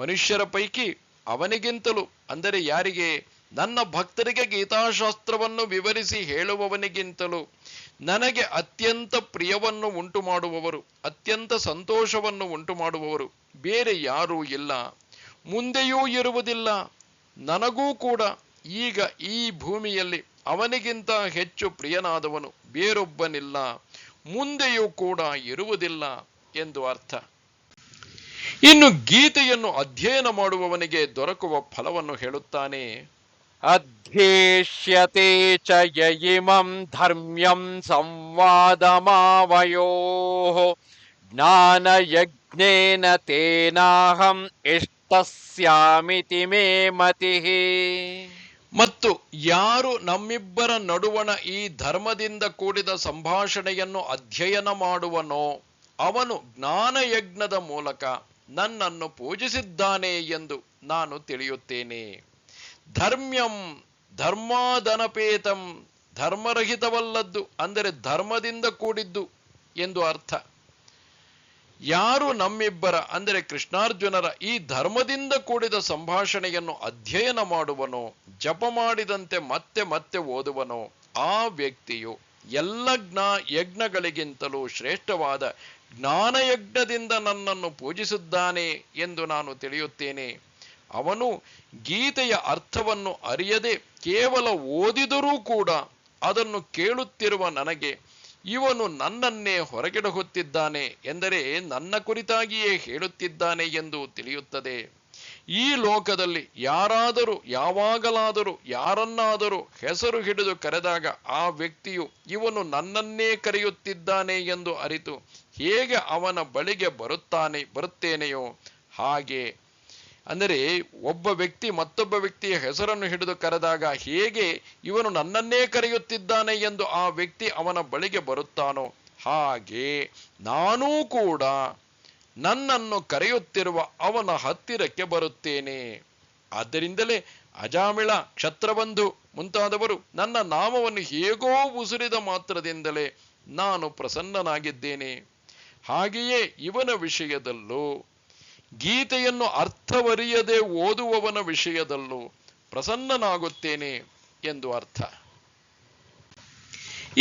ಮನುಷ್ಯರ ಪೈಕಿ ಅವನಿಗಿಂತಲೂ, ಅಂದರೆ ಯಾರಿಗೆ? ನನ್ನ ಭಕ್ತರಿಗೆ ಗೀತಾಶಾಸ್ತ್ರವನ್ನು ವಿವರಿಸಿ ಹೇಳುವವನಿಗಿಂತಲೂ ನನಗೆ ಅತ್ಯಂತ ಪ್ರಿಯವನ್ನು ಉಂಟು ಮಾಡುವವರು, ಅತ್ಯಂತ ಸಂತೋಷವನ್ನು ಉಂಟು ಮಾಡುವವರು ಬೇರೆ ಯಾರೂ ಇಲ್ಲ, ಮುಂದೆಯೂ ಇರುವುದಿಲ್ಲ. ನನಗೂ ಕೂಡ ಈಗ ಈ ಭೂಮಿಯಲ್ಲಿ ಅವನಿಗಿಂತ ಹೆಚ್ಚು ಪ್ರಿಯನಾದವನು ಬೇರೊಬ್ಬನಿಲ್ಲ, ಮುಂದೆಯೂ ಕೂಡ ಇರುವುದಿಲ್ಲ ಎಂದು ಅರ್ಥ. ಇನ್ನು ಗೀತೆಯನ್ನು ಅಧ್ಯಯನ ಮಾಡುವವನಿಗೆ ದೊರಕುವ ಫಲವನ್ನು ಹೇಳುತ್ತಾನೆ. ಅಧ್ಯೇಷ್ಯತೆ ಚ ಯಯಿಮಂ ಧರ್ಮ್ಯಂ ಸಂವಾದಮಾವಯೋಃ ಜ್ಞಾನಯಜ್ಞೇನ ತೇನಾಹಂ ಇಷ್ಟಸ್ಯಾಮಿತಿ ಮೇ ಮತಿಃ. ಮತ್ತು ಯಾರು ನಮ್ಮಿಬ್ಬರ ನಡುವಣ ಈ ಧರ್ಮದಿಂದ ಕೂಡಿದ ಸಂಭಾಷಣೆಯನ್ನು ಅಧ್ಯಯನ ಮಾಡುವನೋ ಅವನು ಜ್ಞಾನಯಜ್ಞದ ಮೂಲಕ ನನ್ನನ್ನು ಪೂಜಿಸಿದ್ದಾನೆ ಎಂದು ನಾನು ತಿಳಿಯುತ್ತೇನೆ. ಧರ್ಮ್ಯಂ ಧರ್ಮಾದನಪೇತಂ, ಧರ್ಮರಹಿತವಲ್ಲದ್ದು, ಅಂದರೆ ಧರ್ಮದಿಂದ ಕೂಡಿದ್ದು ಎಂದು ಅರ್ಥ. ಯಾರು ನಮ್ಮಿಬ್ಬರ, ಅಂದರೆ ಕೃಷ್ಣಾರ್ಜುನರ ಈ ಧರ್ಮದಿಂದ ಕೂಡಿದ ಸಂಭಾಷಣೆಯನ್ನು ಅಧ್ಯಯನ ಮಾಡುವನೋ, ಜಪ ಮಾಡಿದಂತೆ ಮತ್ತೆ ಮತ್ತೆ ಓದುವನೋ, ಆ ವ್ಯಕ್ತಿಯು ಎಲ್ಲ ಯಜ್ಞಗಳಿಗಿಂತಲೂ ಶ್ರೇಷ್ಠವಾದ ಜ್ಞಾನಯಜ್ಞದಿಂದ ನನ್ನನ್ನು ಪೂಜಿಸಿದ್ದಾನೆ ಎಂದು ನಾನು ತಿಳಿಯುತ್ತೇನೆ. ಅವನು ಗೀತೆಯ ಅರ್ಥವನ್ನು ಅರಿಯದೆ ಕೇವಲ ಓದಿದರೂ ಕೂಡ ಅದನ್ನು ಕೇಳುತ್ತಿರುವ ನನಗೆ ಇವನು ನನ್ನನ್ನೇ ಹೊರಗಿಡಹುತ್ತಿದ್ದಾನೆ, ಎಂದರೆ ನನ್ನ ಕುರಿತಾಗಿಯೇ ಹೇಳುತ್ತಿದ್ದಾನೆ ಎಂದು ತಿಳಿಯುತ್ತದೆ. ಈ ಲೋಕದಲ್ಲಿ ಯಾರಾದರೂ ಯಾವಾಗಲಾದರೂ ಯಾರನ್ನಾದರೂ ಹೆಸರು ಹಿಡಿದು ಕರೆದಾಗ ಆ ವ್ಯಕ್ತಿಯು ಇವನು ನನ್ನನ್ನೇ ಕರೆಯುತ್ತಿದ್ದಾನೆ ಎಂದು ಅರಿತು ಹೇಗೆ ಅವನ ಬಳಿಗೆ ಬರುತ್ತೇನೆಯೋ ಹಾಗೆ, ಅಂದರೆ ಒಬ್ಬ ವ್ಯಕ್ತಿ ಮತ್ತೊಬ್ಬ ವ್ಯಕ್ತಿಯ ಹೆಸರನ್ನು ಹಿಡಿದು ಕರೆದಾಗ ಹೇಗೆ ಇವನು ನನ್ನನ್ನೇ ಕರೆಯುತ್ತಿದ್ದಾನೆ ಎಂದು ಆ ವ್ಯಕ್ತಿ ಅವನ ಬಳಿಗೆ ಬರುತ್ತಾನೋ ಹಾಗೆ ನಾನೂ ಕೂಡ ನನ್ನನ್ನು ಕರೆಯುತ್ತಿರುವ ಅವನ ಹತ್ತಿರಕ್ಕೆ ಬರುತ್ತೇನೆ. ಆದ್ದರಿಂದಲೇ ಅಜಾಮಿಳ, ಕ್ಷತ್ರಬಂಧು ಮುಂತಾದವರು ನನ್ನ ನಾಮವನ್ನು ಹೇಗೋ ಉಸುರಿದ ಮಾತ್ರದಿಂದಲೇ ನಾನು ಪ್ರಸನ್ನನಾಗಿದ್ದೇನೆ. ಹಾಗೆಯೇ ಇವನ ವಿಷಯದಲ್ಲೂ, ಗೀತೆಯನ್ನು ಅರ್ಥವರಿಯದೆ ಓದುವವನ ವಿಷಯದಲ್ಲೂ ಪ್ರಸನ್ನನಾಗುತ್ತೇನೆ ಎಂದು ಅರ್ಥ.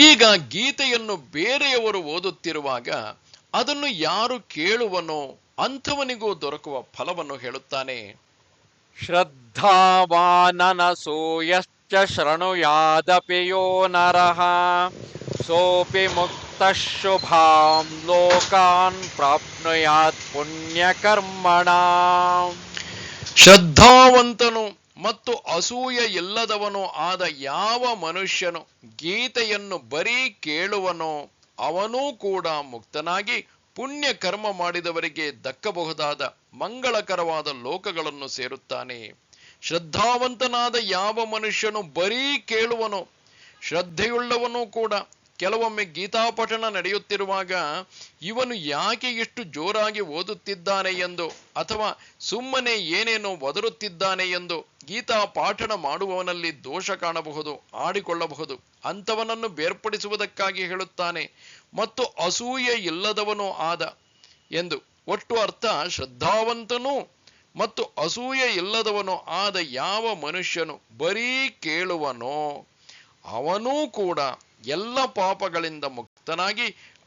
ಈಗ ಗೀತೆಯನ್ನು ಬೇರೆಯವರು ಓದುತ್ತಿರುವಾಗ ಅದನ್ನು ಯಾರು ಕೇಳುವನೋ ಅಂಥವನಿಗೂ ದೊರಕುವ ಫಲವನ್ನು ಹೇಳುತ್ತಾನೆ. ಶ್ರದ್ಧಾವಾನನಸೂಯಶ್ಚ ಶೃಣುಯಾದಪಿ ಯೋ ನರಃ ಸೋಪಿ ಮುಕ್ತಃ ಶುಭಾಂ ಲೋಕಾನ್ ಪ್ರಾಪ್ನುಯಾತ್ ಪುಣ್ಯಕರ್ಮಣಾಂ. ಶ್ರದ್ಧಾವಂತನು ಮತ್ತು ಅಸೂಯೆ ಇಲ್ಲದವನು ಆದ ಯಾವ ಮನುಷ್ಯನು ಗೀತೆಯನ್ನು ಬರೀ ಕೇಳುವನೋ ಅವನೂ ಕೂಡ ಮುಕ್ತನಾಗಿ ಪುಣ್ಯ ಕರ್ಮ ಮಾಡಿದವರಿಗೆ ದಕ್ಕಬಹುದಾದ ಮಂಗಳಕರವಾದ ಲೋಕಗಳನ್ನು ಸೇರುತ್ತಾನೆ. ಶ್ರದ್ಧಾವಂತನಾದ ಯಾವ ಮನುಷ್ಯನು ಬರೀ ಕೇಳುವನೋ, ಶ್ರದ್ಧೆಯುಳ್ಳವನೂ ಕೂಡ ಕೆಲವೊಮ್ಮೆ ಗೀತಾಪಠಣ ನಡೆಯುತ್ತಿರುವಾಗ ಇವನು ಯಾಕೆ ಇಷ್ಟು ಜೋರಾಗಿ ಓದುತ್ತಿದ್ದಾನೆ ಎಂದು ಅಥವಾ ಸುಮ್ಮನೆ ಏನೇನೋ ಒದರುತ್ತಿದ್ದಾನೆ ಎಂದು ಗೀತಾ ಪಾಠಣ ಮಾಡುವವನಲ್ಲಿ ದೋಷ ಕಾಣಬಹುದು, ಆಡಿಕೊಳ್ಳಬಹುದು. ಅಂಥವನನ್ನು ಬೇರ್ಪಡಿಸುವುದಕ್ಕಾಗಿ ಹೇಳುತ್ತಾನೆ. ಮತ್ತು ಅಸೂಯೆ ಇಲ್ಲದವನೂ ಆದ ಎಂದು ಒಟ್ಟು ಅರ್ಥ. ಶ್ರದ್ಧಾವಂತನೂ ಮತ್ತು ಅಸೂಯೆ ಇಲ್ಲದವನು ಆದ ಯಾವ ಮನುಷ್ಯನು ಬರೀ ಕೇಳುವನೋ ಅವನೂ ಕೂಡ ಎಲ್ಲ ಪಾಪಗಳಿಂದ ಮುಕ್ತನಾಗಿ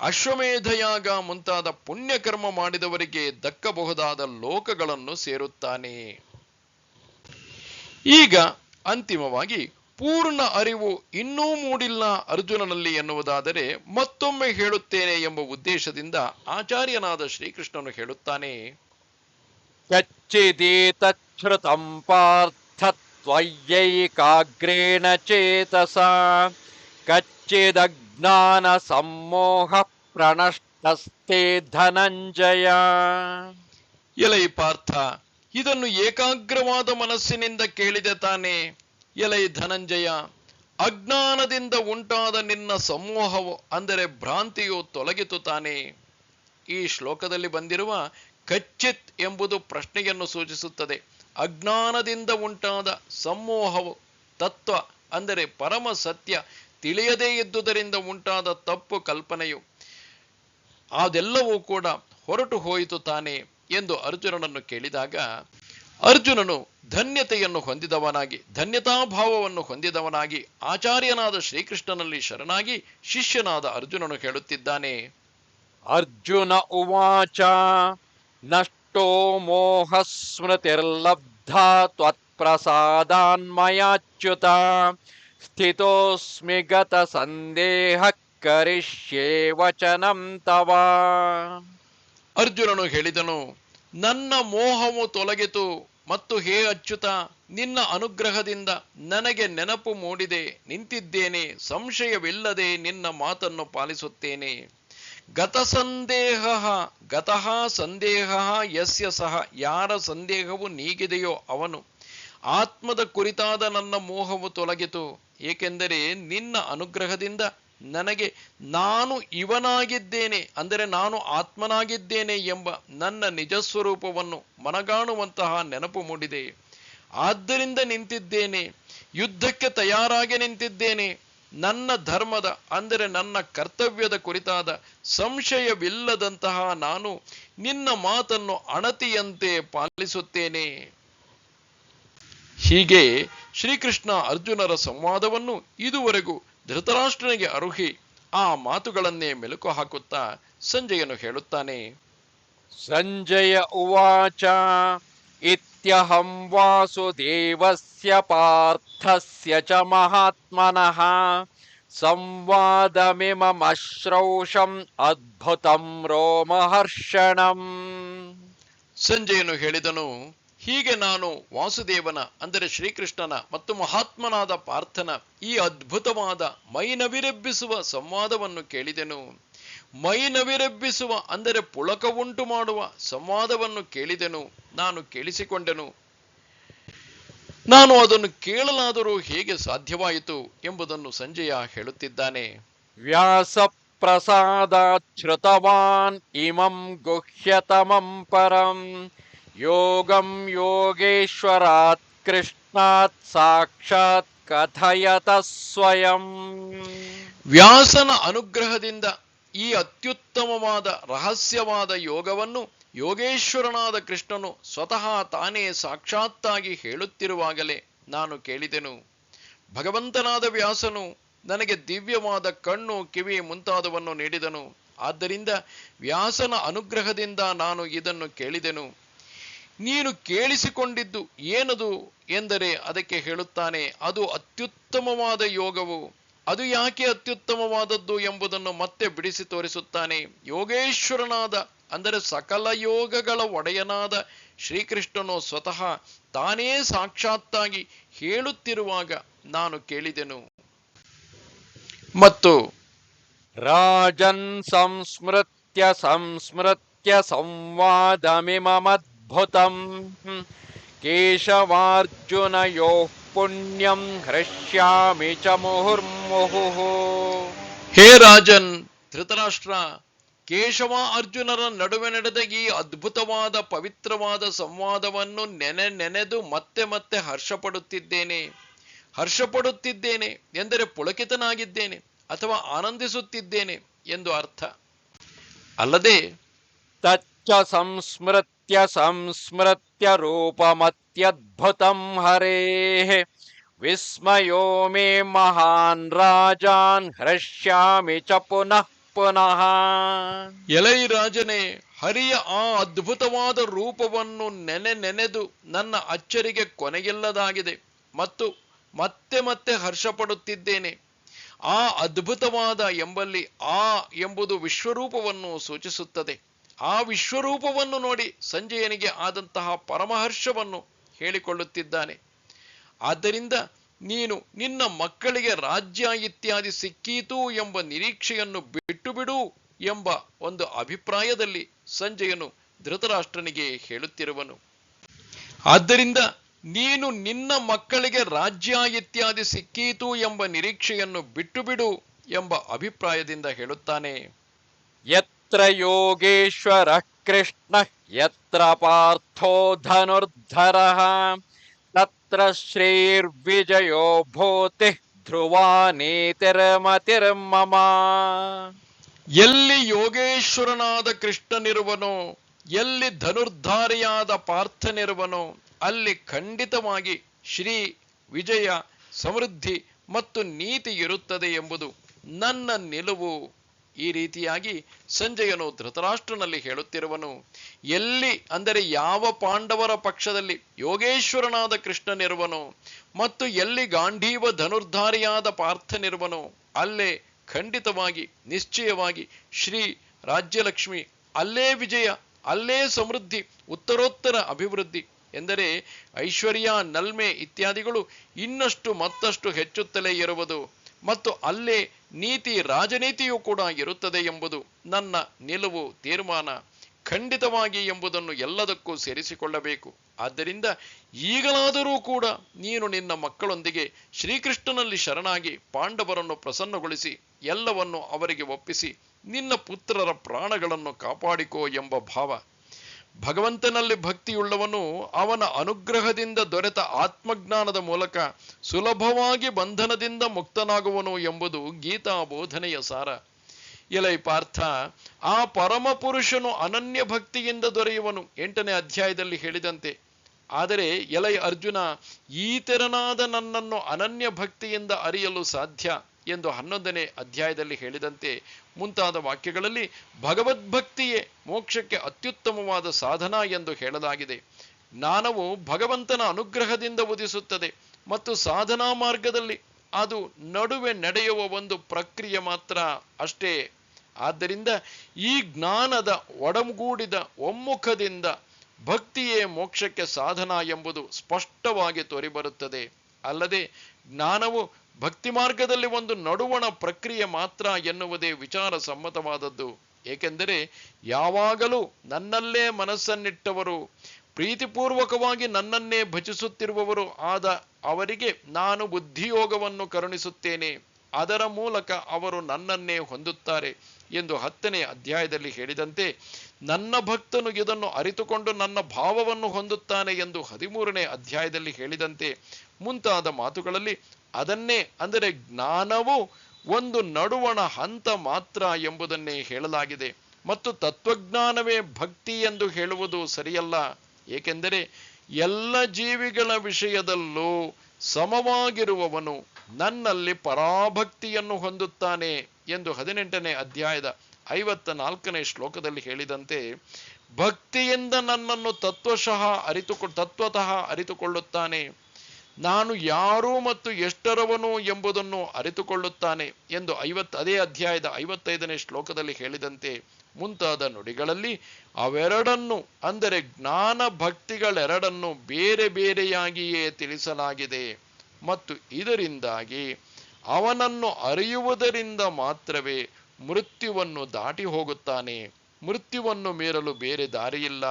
ಅಶ್ವಮೇಧಯಾಗ ಮುಂತಾದ ಪುಣ್ಯಕರ್ಮ ಮಾಡಿದವರಿಗೆ ದಕ್ಕಬಹುದಾದ ಲೋಕಗಳನ್ನು ಸೇರುತ್ತಾನೆ. ಈಗ ಅಂತಿಮವಾಗಿ ಪೂರ್ಣ ಅರಿವು ಇನ್ನೂ ಮೂಡಿಲ್ಲ ಅರ್ಜುನನಲ್ಲಿ ಎನ್ನುವುದಾದರೆ ಮತ್ತೊಮ್ಮೆ ಹೇಳುತ್ತೇನೆ ಎಂಬ ಉದ್ದೇಶದಿಂದ ಆಚಾರ್ಯನಾದ ಶ್ರೀಕೃಷ್ಣನು ಹೇಳುತ್ತಾನೆ. ಕಚ್ಚಿದೇತಚ್ಛ್ರುತಂ ಪಾರ್ಥ ತ್ವಯ್ಯೈಕಾಗ್ರೇಣ ಚೇತಸಾ ಕಚ್ಚಿದಜ್ಞಾನ ಸಮ್ಮೋಹ ಪ್ರಣಷ್ಟಸ್ತೆ ಧನಂಜಯ. ಎಲೈ ಪಾರ್ಥ, ಇದನ್ನು ಏಕಾಗ್ರವಾದ ಮನಸ್ಸಿನಿಂದ ಕೇಳಿದೆ ತಾನೆ. ಎಲೈ ಧನಂಜಯ, ಅಜ್ಞಾನದಿಂದ ಉಂಟಾದ ನಿನ್ನ ಸಮೂಹವು ಅಂದರೆ ಭ್ರಾಂತಿಯು ತೊಲಗಿತು ತಾನೆ. ಈ ಶ್ಲೋಕದಲ್ಲಿ ಬಂದಿರುವ ಕಚ್ಚಿತ್ ಎಂಬುದು ಪ್ರಶ್ನೆಯನ್ನು ಸೂಚಿಸುತ್ತದೆ. ಅಜ್ಞಾನದಿಂದ ಉಂಟಾದ ಸಮೂಹವು ತತ್ವ ಅಂದರೆ ಪರಮ ಸತ್ಯ ತಿಳಿಯದೇ ಇದ್ದುದರಿಂದ ಉಂಟಾದ ತಪ್ಪು ಕಲ್ಪನೆಯು ಅದೆಲ್ಲವೂ ಕೂಡ ಹೊರಟು ಹೋಯಿತು ತಾನೆ ಎಂದು ಅರ್ಜುನನನ್ನು ಕೇಳಿದಾಗ, ಅರ್ಜುನನು ಧನ್ಯತೆಯನ್ನು ಹೊಂದಿದವನಾಗಿ, ಧನ್ಯತಾಭಾವವನ್ನು ಹೊಂದಿದವನಾಗಿ ಆಚಾರ್ಯನಾದ ಶ್ರೀಕೃಷ್ಣನಲ್ಲಿ ಶರಣಾಗಿ ಶಿಷ್ಯನಾದ ಅರ್ಜುನನು ಹೇಳುತ್ತಿದ್ದಾನೆ. ಅರ್ಜುನ ಉವಾಚ ನಷ್ಟೋ ಮೋಹ ಸ್ಮೃತಿರ್ಲಬ್ಧಾ ತ್ವತ್ಪ್ರಸಾದಾನ್ಮಯಾಚ್ಯುತ ಸ್ಥಿತೋಸ್ಮಿ ಗತ ಸಂದೇಹ ಕರಿಷ್ಯೇ ವಚನಂ ತವ. ಅರ್ಜುನನು ಹೇಳಿದನು, ನನ್ನ ಮೋಹವು ತೊಲಗಿತು ಮತ್ತು ಹೇ ಅಚ್ಯುತ, ನಿನ್ನ ಅನುಗ್ರಹದಿಂದ ನನಗೆ ನೆನಪು ಮೂಡಿದೆ, ನಿಂತಿದ್ದೇನೆ, ಸಂಶಯವಿಲ್ಲದೆ ನಿನ್ನ ಮಾತನ್ನು ಪಾಲಿಸುತ್ತೇನೆ. ಗತಸಂದೇಹ ಗತಃ ಸಂದೇಹ ಯಸ್ಯ ಸಹ, ಯಾರ ಸಂದೇಹವು ನೀಗಿದೆಯೋ ಅವನು. ಆತ್ಮದ ಕುರಿತಾದ ನನ್ನ ಮೋಹವು ತೊಲಗಿತು, ಏಕೆಂದರೆ ನಿನ್ನ ಅನುಗ್ರಹದಿಂದ ನನಗೆ ನಾನು ಇವನಾಗಿದ್ದೇನೆ ಅಂದರೆ ನಾನು ಆತ್ಮನಾಗಿದ್ದೇನೆ ಎಂಬ ನನ್ನ ನಿಜಸ್ವರೂಪವನ್ನು ಮನಗಾಣುವಂತಹ ನೆನಪು ಮೂಡಿದೆ. ಆದ್ದರಿಂದ ನಿಂತಿದ್ದೇನೆ, ಯುದ್ಧಕ್ಕೆ ತಯಾರಾಗಿ ನಿಂತಿದ್ದೇನೆ. ನನ್ನ ಧರ್ಮದ ಅಂದರೆ ನನ್ನ ಕರ್ತವ್ಯದ ಕುರಿತಾದ ಸಂಶಯವಿಲ್ಲದಂತಹ ನಾನು ನಿನ್ನ ಮಾತನ್ನು ಅಣತಿಯಂತೆ ಪಾಲಿಸುತ್ತೇನೆ. ಹೀಗೆ ಶ್ರೀಕೃಷ್ಣ ಅರ್ಜುನರ ಸಂವಾದವನ್ನು ಇದುವರೆಗೂ ಧೃತರಾಷ್ಟ್ರನಿಗೆ ಅರುಹಿ ಆ ಮಾತುಗಳನ್ನೇ ಮೆಲುಕು ಹಾಕುತ್ತಾ ಸಂಜಯನು ಹೇಳುತ್ತಾನೆ. ಸಂಜಯ ಉವಾಚ ಇತ್ಯಹಂ ವಾಸುದೇವಸ್ಯ ಪಾರ್ಥಸ್ಯ ಚ ಮಹಾತ್ಮನಃ ಸಂವಾದಮಿಮಮಶ್ರೌಷಂ ಅದ್ಭುತಂ ರೋಮಹರ್ಷಣಂ. ಸಂಜಯನು ಹೇಳಿದನು, ಹೀಗೆ ನಾನು ವಾಸುದೇವನ ಅಂದರೆ ಶ್ರೀಕೃಷ್ಣನ ಮತ್ತು ಮಹಾತ್ಮನಾದ ಪಾರ್ಥನ ಈ ಅದ್ಭುತವಾದ ಮೈನವಿರೆಬ್ಬಿಸುವ ಸಂವಾದವನ್ನು ಕೇಳಿದೆನು. ಮೈನವಿರೆಬ್ಬಿಸುವ ಅಂದರೆ ಪುಳಕ ಉಂಟು ಮಾಡುವ ಸಂವಾದವನ್ನು ಕೇಳಿದೆನು, ನಾನು ಕೇಳಿಸಿಕೊಂಡೆನು. ನಾನು ಅದನ್ನು ಕೇಳಲಾದರೂ ಹೇಗೆ ಸಾಧ್ಯವಾಯಿತು ಎಂಬುದನ್ನು ಸಂಜಯ ಹೇಳುತ್ತಿದ್ದಾನೆ. ವ್ಯಾಸ ಪ್ರಸಾದಾಚ್ಛ್ರುತವಾನ್ ಇಮಂ ಗುಹ್ಯತಮಂ ಪರಂ ಯೋಗಂ ಯೋಗೇಶ್ವರಾತ್ ಕೃಷ್ಣಾತ್ ಸಾಕ್ಷಾತ್ ಕಥಯತ ಸ್ವಯಂ. ವ್ಯಾಸನ ಅನುಗ್ರಹದಿಂದ ಈ ಅತ್ಯುತ್ತಮವಾದ ರಹಸ್ಯವಾದ ಯೋಗವನ್ನು ಯೋಗೇಶ್ವರನಾದ ಕೃಷ್ಣನು ಸ್ವತಃ ತಾನೇ ಸಾಕ್ಷಾತ್ತಾಗಿ ಹೇಳುತ್ತಿರುವಾಗಲೇ ನಾನು ಕೇಳಿದೆನು. ಭಗವಂತನಾದ ವ್ಯಾಸನು ನನಗೆ ದಿವ್ಯವಾದ ಕಣ್ಣು, ಕಿವಿ ಮುಂತಾದವನ್ನು ನೀಡಿದನು. ಆದ್ದರಿಂದ ವ್ಯಾಸನ ಅನುಗ್ರಹದಿಂದ ನಾನು ಇದನ್ನು ಕೇಳಿದೆನು. ನೀನು ಕೇಳಿಸಿಕೊಂಡಿದ್ದು ಏನದು ಎಂದರೆ ಅದಕ್ಕೆ ಹೇಳುತ್ತಾನೆ, ಅದು ಅತ್ಯುತ್ತಮವಾದ ಯೋಗವು. ಅದು ಯಾಕೆ ಅತ್ಯುತ್ತಮವಾದದ್ದು ಎಂಬುದನ್ನು ಮತ್ತೆ ಬಿಡಿಸಿ ತೋರಿಸುತ್ತಾನೆ. ಯೋಗೇಶ್ವರನಾದ ಅಂದರೆ ಸಕಲ ಯೋಗಗಳ ಒಡೆಯನಾದ ಶ್ರೀಕೃಷ್ಣನು ಸ್ವತಃ ತಾನೇ ಸಾಕ್ಷಾತ್ತಾಗಿ ಹೇಳುತ್ತಿರುವಾಗ ನಾನು ಕೇಳಿದೆನು. ಮತ್ತು ರಾಜನ್ ಸಂಸ್ಮೃತ್ಯ ಸಂಸ್ಮೃತ್ಯ ಸಂವಾದಮಿಮಮದ್ಭುತಂ ಕೇಶವಾರ್ಜುನಯೋಃ ಪುಣ್ಯಂ ಹೃಷ್ಯಾಮಿ ಚ ಮುಹುರ್ಮುಹುಃ. ಹೇ ರಾಜನ್ ಧೃತರಾಷ್ಟ್ರ, ಕೇಶವ ಅರ್ಜುನರ ನಡುವೆ ನಡೆದ ಈ ಅದ್ಭುತವಾದ ಪವಿತ್ರವಾದ ಸಂವಾದವನ್ನು ನೆನೆದು ಮತ್ತೆ ಮತ್ತೆ ಹರ್ಷಪಡುತ್ತಿದ್ದೇನೆ ಎಂದರೆ ಪುಳಕಿತನಾಗಿದ್ದೇನೆ ಅಥವಾ ಆನಂದಿಸುತ್ತಿದ್ದೇನೆ ಎಂದು ಅರ್ಥ. ಅಲ್ಲದೆ ತಚ್ಚ ಸಂಸ್ಮೃತ್ಯ ಸಂಸ್ಮೃತ್ಯ ರೂಪಮತ್ಯದ್ಭುತಂ ಹರೇಃ ವಿಸ್ಮಯೋ ಮೇ ಮಹಾನ್ ರಾಜಾನ್ ಹೃಷ್ಯಾಮಿ ಚ ಪುನಃ ಪುನಃ. ಎಲೈ ರಾಜನೇ, ಹರಿಯ ಆ ಅದ್ಭುತವಾದ ರೂಪವನ್ನು ನೆನೆದು ನನ್ನ ಅಚ್ಚರಿಗೆ ಕೊನೆಯಿಲ್ಲದಾಗಿದೆ ಮತ್ತು ಮತ್ತೆ ಮತ್ತೆ ಹರ್ಷಪಡುತ್ತಿದ್ದೇನೆ. ಆ ಅದ್ಭುತವಾದ ಎಂಬಲ್ಲಿ ಆ ಎಂಬುದು ವಿಶ್ವರೂಪವನ್ನು ಸೂಚಿಸುತ್ತದೆ. ಆ ವಿಶ್ವರೂಪವನ್ನು ನೋಡಿ ಸಂಜಯನಿಗೆ ಆದಂತಹ ಪರಮಹರ್ಷವನ್ನು ಹೇಳಿಕೊಳ್ಳುತ್ತಿದ್ದಾನೆ. ಆದ್ದರಿಂದ ನೀನು ನಿನ್ನ ಮಕ್ಕಳಿಗೆ ರಾಜ್ಯ ಇತ್ಯಾದಿ ಸಿಕ್ಕೀತು ಎಂಬ ನಿರೀಕ್ಷೆಯನ್ನು ಬಿಟ್ಟು ಬಿಡು ಎಂಬ ಒಂದು ಅಭಿಪ್ರಾಯದಲ್ಲಿ ಸಂಜಯನು ಧೃತರಾಷ್ಟ್ರನಿಗೆ ಹೇಳುತ್ತಿರುವನು. ಆದ್ದರಿಂದ ನೀನು ನಿನ್ನ ಮಕ್ಕಳಿಗೆ ರಾಜ್ಯ ಇತ್ಯಾದಿ ಸಿಕ್ಕೀತು ಎಂಬ ನಿರೀಕ್ಷೆಯನ್ನು ಬಿಟ್ಟು ಬಿಡು ಎಂಬ ಅಭಿಪ್ರಾಯದಿಂದ ಹೇಳುತ್ತಾನೆ. ಯತ್ರ ಯೋಗೇಶ್ವರ ಕೃಷ್ಣ ಯತ್ರ ಪಾರ್ಥೋ ಧನುರ್ಧರಃ ತತ್ರ ಶ್ರೀರ್ವಿಜಯೋ ಭೂತಿ ಧ್ರುವ ನೀತಿರ್ಮತಿರ್ಮಮ. ಎಲ್ಲಿ ಯೋಗೇಶ್ವರನಾದ ಕೃಷ್ಣನಿರುವನೋ, ಎಲ್ಲಿ ಧನುರ್ಧಾರಿಯಾದ ಪಾರ್ಥನಿರುವನೋ, ಅಲ್ಲಿ ಖಂಡಿತವಾಗಿ ಶ್ರೀ, ವಿಜಯ, ಸಮೃದ್ಧಿ ಮತ್ತು ನೀತಿ ಇರುತ್ತದೆ ಎಂಬುದು ನನ್ನ ನಿಲುವು. ಈ ರೀತಿಯಾಗಿ ಸಂಜಯನು ಧೃತರಾಷ್ಟ್ರನಲ್ಲಿ ಹೇಳುತ್ತಿರುವನು. ಎಲ್ಲಿ ಅಂದರೆ ಯಾವ ಪಾಂಡವರ ಪಕ್ಷದಲ್ಲಿ ಯೋಗೇಶ್ವರನಾದ ಕೃಷ್ಣನಿರುವನೋ ಮತ್ತು ಎಲ್ಲಿ ಗಾಂಧೀವ ಧನುರ್ಧಾರಿಯಾದ ಪಾರ್ಥನಿರುವನೋ ಅಲ್ಲೇ ಖಂಡಿತವಾಗಿ ನಿಶ್ಚಯವಾಗಿ ಶ್ರೀ, ರಾಜ್ಯಲಕ್ಷ್ಮಿ, ಅಲ್ಲೇ ವಿಜಯ, ಅಲ್ಲೇ ಸಮೃದ್ಧಿ, ಉತ್ತರೋತ್ತರ ಅಭಿವೃದ್ಧಿ ಎಂದರೆ ಐಶ್ವರ್ಯ, ನಲ್ಮೆ ಇತ್ಯಾದಿಗಳು ಇನ್ನಷ್ಟು ಮತ್ತಷ್ಟು ಹೆಚ್ಚುತ್ತಲೇ ಇರುವುದು ಮತ್ತು ಅಲ್ಲೇ ನೀತಿ, ರಾಜನೀತಿಯೂ ಕೂಡ ಇರುತ್ತದೆ ಎಂಬುದು ನನ್ನ ನಿಲುವು, ತೀರ್ಮಾನ ಖಂಡಿತವಾಗಿ ಎಂಬುದನ್ನು ಎಲ್ಲದಕ್ಕೂ ಸೇರಿಸಿಕೊಳ್ಳಬೇಕು. ಆದ್ದರಿಂದ ಈಗಲಾದರೂ ಕೂಡ ನೀನು ನಿನ್ನ ಮಕ್ಕಳೊಂದಿಗೆ ಶ್ರೀಕೃಷ್ಣನಲ್ಲಿ ಶರಣಾಗಿ ಪಾಂಡವರನ್ನು ಪ್ರಸನ್ನಗೊಳಿಸಿ ಎಲ್ಲವನ್ನು ಅವರಿಗೆ ಒಪ್ಪಿಸಿ ನಿನ್ನ ಪುತ್ರರ ಪ್ರಾಣಗಳನ್ನು ಕಾಪಾಡಿಕೋ ಎಂಬ ಭಾವ. ಭಗವಂತನಲ್ಲಿ ಭಕ್ತಿಯುಳ್ಳವನು ಅವನ ಅನುಗ್ರಹದಿಂದ ದೊರೆತ ಆತ್ಮಜ್ಞಾನದ ಮೂಲಕ ಸುಲಭವಾಗಿ ಬಂಧನದಿಂದ ಮುಕ್ತನಾಗುವನು ಎಂಬುದು ಗೀತಾ ಬೋಧನೆಯ ಸಾರ. ಎಲೈ ಪಾರ್ಥ, ಆ ಪರಮ ಪುರುಷನು ಅನನ್ಯ ಭಕ್ತಿಯಿಂದ ದೊರೆಯುವನು 8ನೇ ಅಧ್ಯಾಯದಲ್ಲಿ ಹೇಳಿದಂತೆ. ಆದರೆ ಎಲೈ ಅರ್ಜುನ, ಈ ತೆರನಾದ ನನ್ನನ್ನು ಅನನ್ಯ ಭಕ್ತಿಯಿಂದ ಅರಿಯಲು ಸಾಧ್ಯ ಎಂದು 11ನೇ ಅಧ್ಯಾಯದಲ್ಲಿ ಹೇಳಿದಂತೆ ಮುಂತಾದ ವಾಕ್ಯಗಳಲ್ಲಿ ಭಗವದ್ಭಕ್ತಿಯೇ ಮೋಕ್ಷಕ್ಕೆ ಅತ್ಯುತ್ತಮವಾದ ಸಾಧನ ಎಂದು ಹೇಳಲಾಗಿದೆ. ಜ್ಞಾನವು ಭಗವಂತನ ಅನುಗ್ರಹದಿಂದ ಉದಿಸುತ್ತದೆ ಮತ್ತು ಸಾಧನಾ ಮಾರ್ಗದಲ್ಲಿ ಅದು ನಡುವೆ ನಡೆಯುವ ಒಂದು ಪ್ರಕ್ರಿಯೆ ಮಾತ್ರ ಅಷ್ಟೇ. ಆದ್ದರಿಂದ ಈ ಜ್ಞಾನದ ಒಡಗೂಡಿದ ಒಮ್ಮುಖದಿಂದ ಭಕ್ತಿಯೇ ಮೋಕ್ಷಕ್ಕೆ ಸಾಧನ ಎಂಬುದು ಸ್ಪಷ್ಟವಾಗಿ ತೋರಿಬರುತ್ತದೆ. ಅಲ್ಲದೆ ಜ್ಞಾನವು ಭಕ್ತಿ ಮಾರ್ಗದಲ್ಲಿ ಒಂದು ನಡುವಣ ಪ್ರಕ್ರಿಯೆ ಮಾತ್ರ ಎನ್ನುವುದೇ ವಿಚಾರ ಸಮ್ಮತವಾದದ್ದು. ಏಕೆಂದರೆ ಯಾವಾಗಲೂ ನನ್ನಲ್ಲೇ ಮನಸ್ಸನ್ನಿಟ್ಟವರು, ಪ್ರೀತಿಪೂರ್ವಕವಾಗಿ ನನ್ನನ್ನೇ ಭಜಿಸುತ್ತಿರುವವರು ಆದ ಅವರಿಗೆ ನಾನು ಬುದ್ಧಿಯೋಗವನ್ನು ಕರುಣಿಸುತ್ತೇನೆ. ಅದರ ಮೂಲಕ ಅವರು ನನ್ನನ್ನೇ ಹೊಂದುತ್ತಾರೆ ಎಂದು 10ನೇ ಅಧ್ಯಾಯದಲ್ಲಿ ಹೇಳಿದಂತೆ, ನನ್ನ ಭಕ್ತನು ಇದನ್ನು ಅರಿತುಕೊಂಡು ನನ್ನ ಭಾವವನ್ನು ಹೊಂದುತ್ತಾನೆ ಎಂದು 13ನೇ ಅಧ್ಯಾಯದಲ್ಲಿ ಹೇಳಿದಂತೆ ಮುಂತಾದ ಮಾತುಗಳಲ್ಲಿ ಅದನ್ನೇ ಅಂದರೆ ಜ್ಞಾನವು ಒಂದು ನಡುವಣ ಹಂತ ಮಾತ್ರ ಎಂಬುದನ್ನೇ ಹೇಳಲಾಗಿದೆ. ಮತ್ತು ತತ್ವಜ್ಞಾನವೇ ಭಕ್ತಿ ಎಂದು ಹೇಳುವುದು ಸರಿಯಲ್ಲ. ಏಕೆಂದರೆ ಎಲ್ಲ ಜೀವಿಗಳ ವಿಷಯದಲ್ಲೂ ಸಮವಾಗಿರುವವನು ನನ್ನಲ್ಲಿ ಪರಾಭಕ್ತಿಯನ್ನು ಹೊಂದುತ್ತಾನೆ ಎಂದು 18ನೇ ಅಧ್ಯಾಯದ 54ನೇ ಶ್ಲೋಕದಲ್ಲಿ ಹೇಳಿದಂತೆ, ಭಕ್ತಿಯಿಂದ ನನ್ನನ್ನು ತತ್ವತಃ ಅರಿತುಕೊಳ್ಳುತ್ತಾನೆ. ನಾನು ಯಾರು ಮತ್ತು ಎಷ್ಟರವನು ಎಂಬುದನ್ನು ಅರಿತುಕೊಳ್ಳುತ್ತಾನೆ ಎಂದು ಅದೇ ಅಧ್ಯಾಯದ 55ನೇ ಶ್ಲೋಕದಲ್ಲಿ ಹೇಳಿದಂತೆ ಮುಂತಾದ ನುಡಿಗಳಲ್ಲಿ ಅವೆರಡನ್ನು ಅಂದರೆ ಜ್ಞಾನ ಭಕ್ತಿಗಳೆರಡನ್ನು ಬೇರೆ ಬೇರೆಯಾಗಿಯೇ ತಿಳಿಸಲಾಗಿದೆ. ಮತ್ತು ಇದರಿಂದಾಗಿ ಅವನನ್ನು ಅರಿಯುವುದರಿಂದ ಮಾತ್ರವೇ ಮೃತ್ಯುವನ್ನು ದಾಟಿ ಹೋಗುತ್ತಾನೆ. ಮೃತ್ಯುವನ್ನು ಮೀರಲು ಬೇರೆ ದಾರಿಯಿಲ್ಲ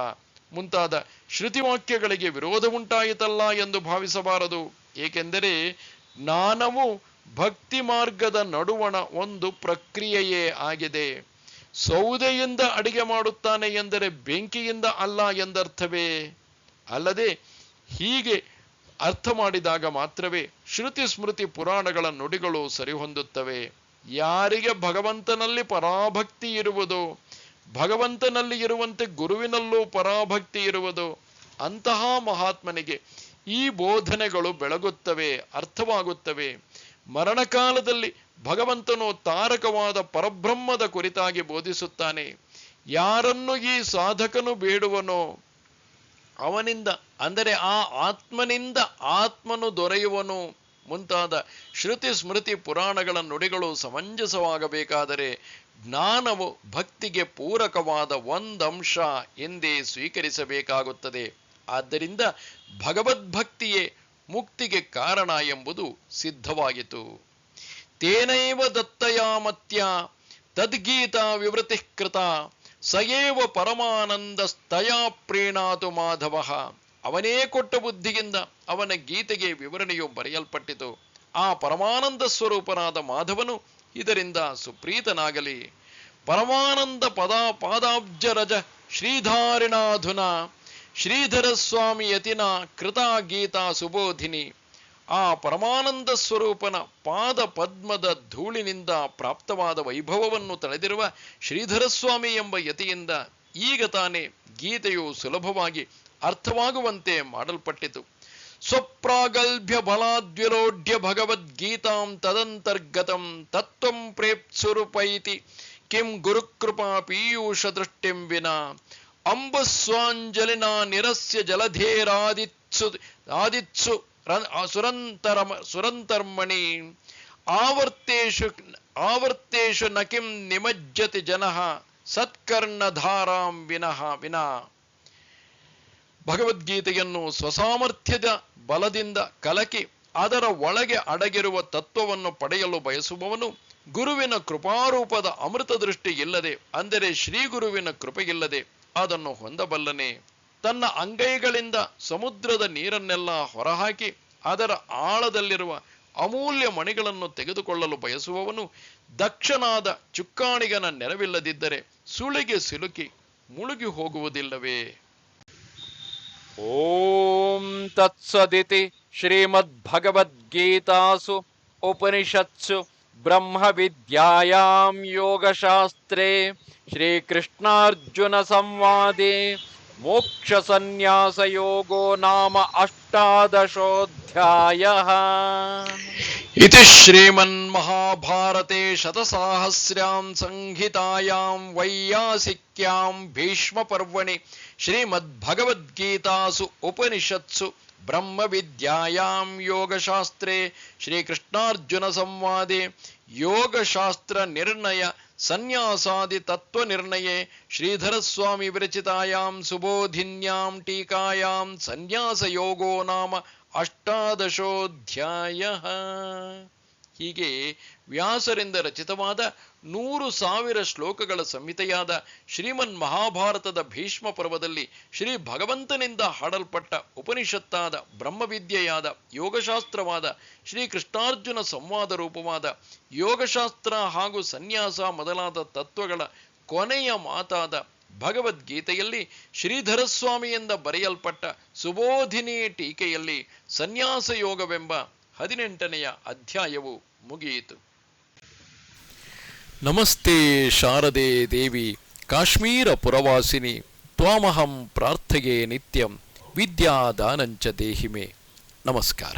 ಮುಂತಾದ ಶ್ರುತಿವಾಕ್ಯಗಳಿಗೆ ವಿರೋಧ ಉಂಟಾಯಿತಲ್ಲ ಎಂದು ಭಾವಿಸಬಾರದು. ಏಕೆಂದರೆ ಜ್ಞಾನವು ಭಕ್ತಿ ಮಾರ್ಗದ ನಡುವಣ ಒಂದು ಪ್ರಕ್ರಿಯೆಯೇ ಆಗಿದೆ. ಸೌದೆಯಿಂದ ಅಡಿಗೆ ಮಾಡುತ್ತಾನೆ ಎಂದರೆ ಬೆಂಕಿಯಿಂದ ಅಲ್ಲ ಎಂದರ್ಥವೇ? ಅಲ್ಲದೆ ಹೀಗೆ ಅರ್ಥ ಮಾಡಿದಾಗ ಮಾತ್ರವೇ ಶ್ರುತಿ ಸ್ಮೃತಿ ಪುರಾಣಗಳ ನುಡಿಗಳು ಸರಿಹೊಂದುತ್ತವೆ. ಯಾರಿಗೆ ಭಗವಂತನಲ್ಲಿ ಪರಾಭಕ್ತಿ ಇರುವುದೋ, ಭಗವಂತನಲ್ಲಿ ಇರುವಂತೆ ಗುರುವಿನಲ್ಲೂ ಪರಾಭಕ್ತಿ ಇರುವುದು, ಅಂತಹ ಮಹಾತ್ಮನಿಗೆ ಈ ಬೋಧನೆಗಳು ಬೆಳಗುತ್ತವೆ, ಅರ್ಥವಾಗುತ್ತವೆ. ಮರಣಕಾಲದಲ್ಲಿ ಭಗವಂತನು ತಾರಕವಾದ ಪರಬ್ರಹ್ಮದ ಕುರಿತಾಗಿ ಬೋಧಿಸುತ್ತಾನೆ. ಯಾರನ್ನು ಈ ಸಾಧಕನು ಬೇಡುವನೋ ಅವನಿಂದ ಅಂದರೆ ಆ ಆತ್ಮನಿಂದ ಆತ್ಮನು ದೊರೆಯುವನು ಮುಂತಾದ ಶ್ರುತಿ ಸ್ಮೃತಿ ಪುರಾಣಗಳ ನುಡಿಗಳು ಸಮಂಜಸವಾಗಬೇಕಾದರೆ ಜ್ಞಾನವು ಭಕ್ತಿಗೆ ಪೂರಕವಾದ ಒಂದಂಶ ಎಂದೇ ಸ್ವೀಕರಿಸಬೇಕಾಗುತ್ತದೆ. ಆದ್ದರಿಂದ ಭಗವದ್ಭಕ್ತಿಯೇ ಮುಕ್ತಿಗೆ ಕಾರಣ ಎಂಬುದು ಸಿದ್ಧವಾಗಿತು. ತೇನೈವ ದತ್ತಯಾಮತ್ಯ ತದ್ಗೀತಾ ವಿವೃತಿ ಕೃತ ಸಯೇವ ಪರಮಾನಂದಸ್ತಯಾ ಪ್ರೀಣಾತು ಮಾಧವ. ಅವನೇ ಕೊಟ್ಟ ಬುದ್ಧಿಯಿಂದ ಅವನ ಗೀತೆಗೆ ವಿವರಣೆಯು ಬರೆಯಲ್ಪಟ್ಟಿತು. ಆ ಪರಮಾನಂದ ಸ್ವರೂಪನಾದ ಮಾಧವನು ಇದರಿಂದ ಸುಪ್ರೀತನಾಗಲಿ. ಪರಮಾನಂದ ಪಾದಾಬ್ಜರಜ ಶ್ರೀಧಾರಿಣಾಧುನ ಶ್ರೀಧರ ಸ್ವಾಮಿ ಯತಿನ ಕೃತ ಗೀತಾ ಸುಬೋಧಿನಿ. ಆ ಪರಮಾನಂದ ಸ್ವರೂಪನ ಪಾದ ಪದ್ಮದ ಧೂಳಿನಿಂದ ಪ್ರಾಪ್ತವಾದ ವೈಭವವನ್ನು ತಳೆದಿರುವ ಶ್ರೀಧರಸ್ವಾಮಿ ಎಂಬ ಯತಿಯಿಂದ ಈಗ ತಾನೇ ಗೀತೆಯು ಸುಲಭವಾಗಿ ಅರ್ಥವಾಗುವಂತೆ ಮಾಡಲ್ಪಟ್ಟಿತು. ಸ್ವಪ್ರಾಗಲ್ಭ್ಯ ಬಲಾದ್ವಿಲೋಢ್ಯ ಭಗವದ್ಗೀತಾಂ ತದಂತರ್ಗತಂ ತತ್ವಂ ಪ್ರೇಪ್ಸುರುಪೈತಿ ಕಿಂ ಗುರುಕೃಪಾ ಪೀಯೂಷ ದೃಷ್ಟಿಂ ವಿನಾ ಅಂಬುಸ್ವಾಂಜಲಿನ ನಿರಸ್ಯ ಜಲಧೇರಾದಿತ್ಸು ಸುರಂತರ್ಮಣಿ ಆವರ್ತೇಷು ನ ಕಿಂ ನಿಮಜ್ಜತಿ ಜನಃ ಸತ್ಕರ್ಣಧಾರಾಂ ವಿನಾ. ಭಗವದ್ಗೀತೆಯನ್ನು ಸ್ವಸಾಮರ್ಥ್ಯದ ಬಲದಿಂದ ಕಲಕಿ ಅದರ ಒಳಗೆ ಅಡಗಿರುವ ತತ್ವವನ್ನು ಪಡೆಯಲು ಬಯಸುವವನು ಗುರುವಿನ ಕೃಪಾರೂಪದ ಅಮೃತ ದೃಷ್ಟಿ ಇಲ್ಲದೆ, ಅಂದರೆ ಶ್ರೀ ಗುರುವಿನ ಕೃಪೆಯಿಲ್ಲದೆ ಅದನ್ನು ಹೊಂದಬಲ್ಲನೆ. ತನ್ನ ಅಂಗೈಗಳಿಂದ ಸಮುದ್ರದ ನೀರನ್ನೆಲ್ಲ ಹೊರಹಾಕಿ ಅದರ ಆಳದಲ್ಲಿರುವ ಅಮೂಲ್ಯ ಮಣಿಗಳನ್ನು ತೆಗೆದುಕೊಳ್ಳಲು ಬಯಸುವವನು ದಕ್ಷನಾದ ಚುಕ್ಕಾಣಿಗನ ನೆರವಿಲ್ಲದಿದ್ದರೆ ಸುಳಿಗೆ ಸಿಲುಕಿ ಮುಳುಗಿ ಹೋಗುವುದಿಲ್ಲವೇ? ಓಂ ತತ್ಸದಿತಿ ಶ್ರೀಮದ್ಭಗವದ್ಗೀತಾಸು ಉಪನಿಷತ್ಸು ಬ್ರಹ್ಮ ವಿದ್ಯಾಯಾಂ ಯೋಗಶಾಸ್ತ್ರೇ ಶ್ರೀಕೃಷ್ಣಾರ್ಜುನ ಸಂವಾದೇ ಮೋಕ್ಷ ಸನ್ಯಾಸ ಯೋಗೋ ನಾಮ ಅಷ್ಟಾದಶೋಧ್ಯಾಯಃ. ಇತಿ ಶ್ರೀಮನ್ಮಹಾಭಾರತೆ ಶತಸಾಹಸ್ರ್ಯಾಂ ಸಂಹಿತಾಯಾಂ ವೈಯಾಸಿಕ್ಯಾಂ ಭೀಷ್ಮಪರ್ವಣಿ ಶ್ರೀಮದ್ಭಗವದ್ಗೀತಾಸು ಉಪನಿಷತ್ಸು ಬ್ರಹ್ಮವಿದ್ಯಾಯಾಂ ಯೋಗಶಾಸ್ತ್ರೇ ಶ್ರೀಕೃಷ್ಣಾರ್ಜುನ ಸಂವಾದೆ ಯೋಗಶಾಸ್ತ್ರ ನಿರ್ಣಯ ಸನ್ಯಾಸಾದಿ ತತ್ವ ನಿರ್ಣಯೇ ಶ್ರೀಧರಸ್ವಾಮಿ ವಿರಚಿತಾಯಾಂ ಸುಬೋಧಿನ್ಯಾಂ ಟೀಕಾಯಾಂ ಸನ್ಯಾಸ ಯೋಗೋ ನಾಮ ಅಷ್ಟಾದಶೋಧ್ಯಾಯಃ. ಹೀಗೆ ವ್ಯಾಸರಿಂದ ರಚಿತವಾದ 100,000 ಶ್ಲೋಕಗಳ ಸಂಹಿತೆಯಾದ ಶ್ರೀಮನ್ ಮಹಾಭಾರತದ ಭೀಷ್ಮ ಪರ್ವದಲ್ಲಿ ಶ್ರೀ ಭಗವಂತನಿಂದ ಹಾಡಲ್ಪಟ್ಟ ಉಪನಿಷತ್ತಾದ ಬ್ರಹ್ಮವಿದ್ಯೆಯಾದ ಯೋಗಶಾಸ್ತ್ರವಾದ ಶ್ರೀಕೃಷ್ಣಾರ್ಜುನ ಸಂವಾದ ರೂಪವಾದ ಯೋಗಶಾಸ್ತ್ರ ಹಾಗೂ ಸನ್ಯಾಸ ಮೊದಲಾದ ತತ್ವಗಳ ಕೊನೆಯ ಮಾತಾದ ಭಗವದ್ಗೀತೆಯಲ್ಲಿ ಶ್ರೀಧರಸ್ವಾಮಿಯಿಂದ ಬರೆಯಲ್ಪಟ್ಟ ಸುಬೋಧಿನಿ ಟೀಕೆಯಲ್ಲಿ ಸನ್ಯಾಸ ಯೋಗವೆಂಬ 18ನೇ ಅಧ್ಯಾಯವು ಮುಗಿಯಿತು. ನಮಸ್ತೆ ಶಾರದೆ ದೇವಿ ಕಾಶ್ಮೀರ ಪುರವಾಸಿನಿ ತ್ವಾಮಹಂ ಪ್ರಾರ್ಥಯೇ ನಿತ್ಯಂ ವಿದ್ಯಾದಾನಂಚ ದೇಹಿಮೆ. ನಮಸ್ಕಾರ.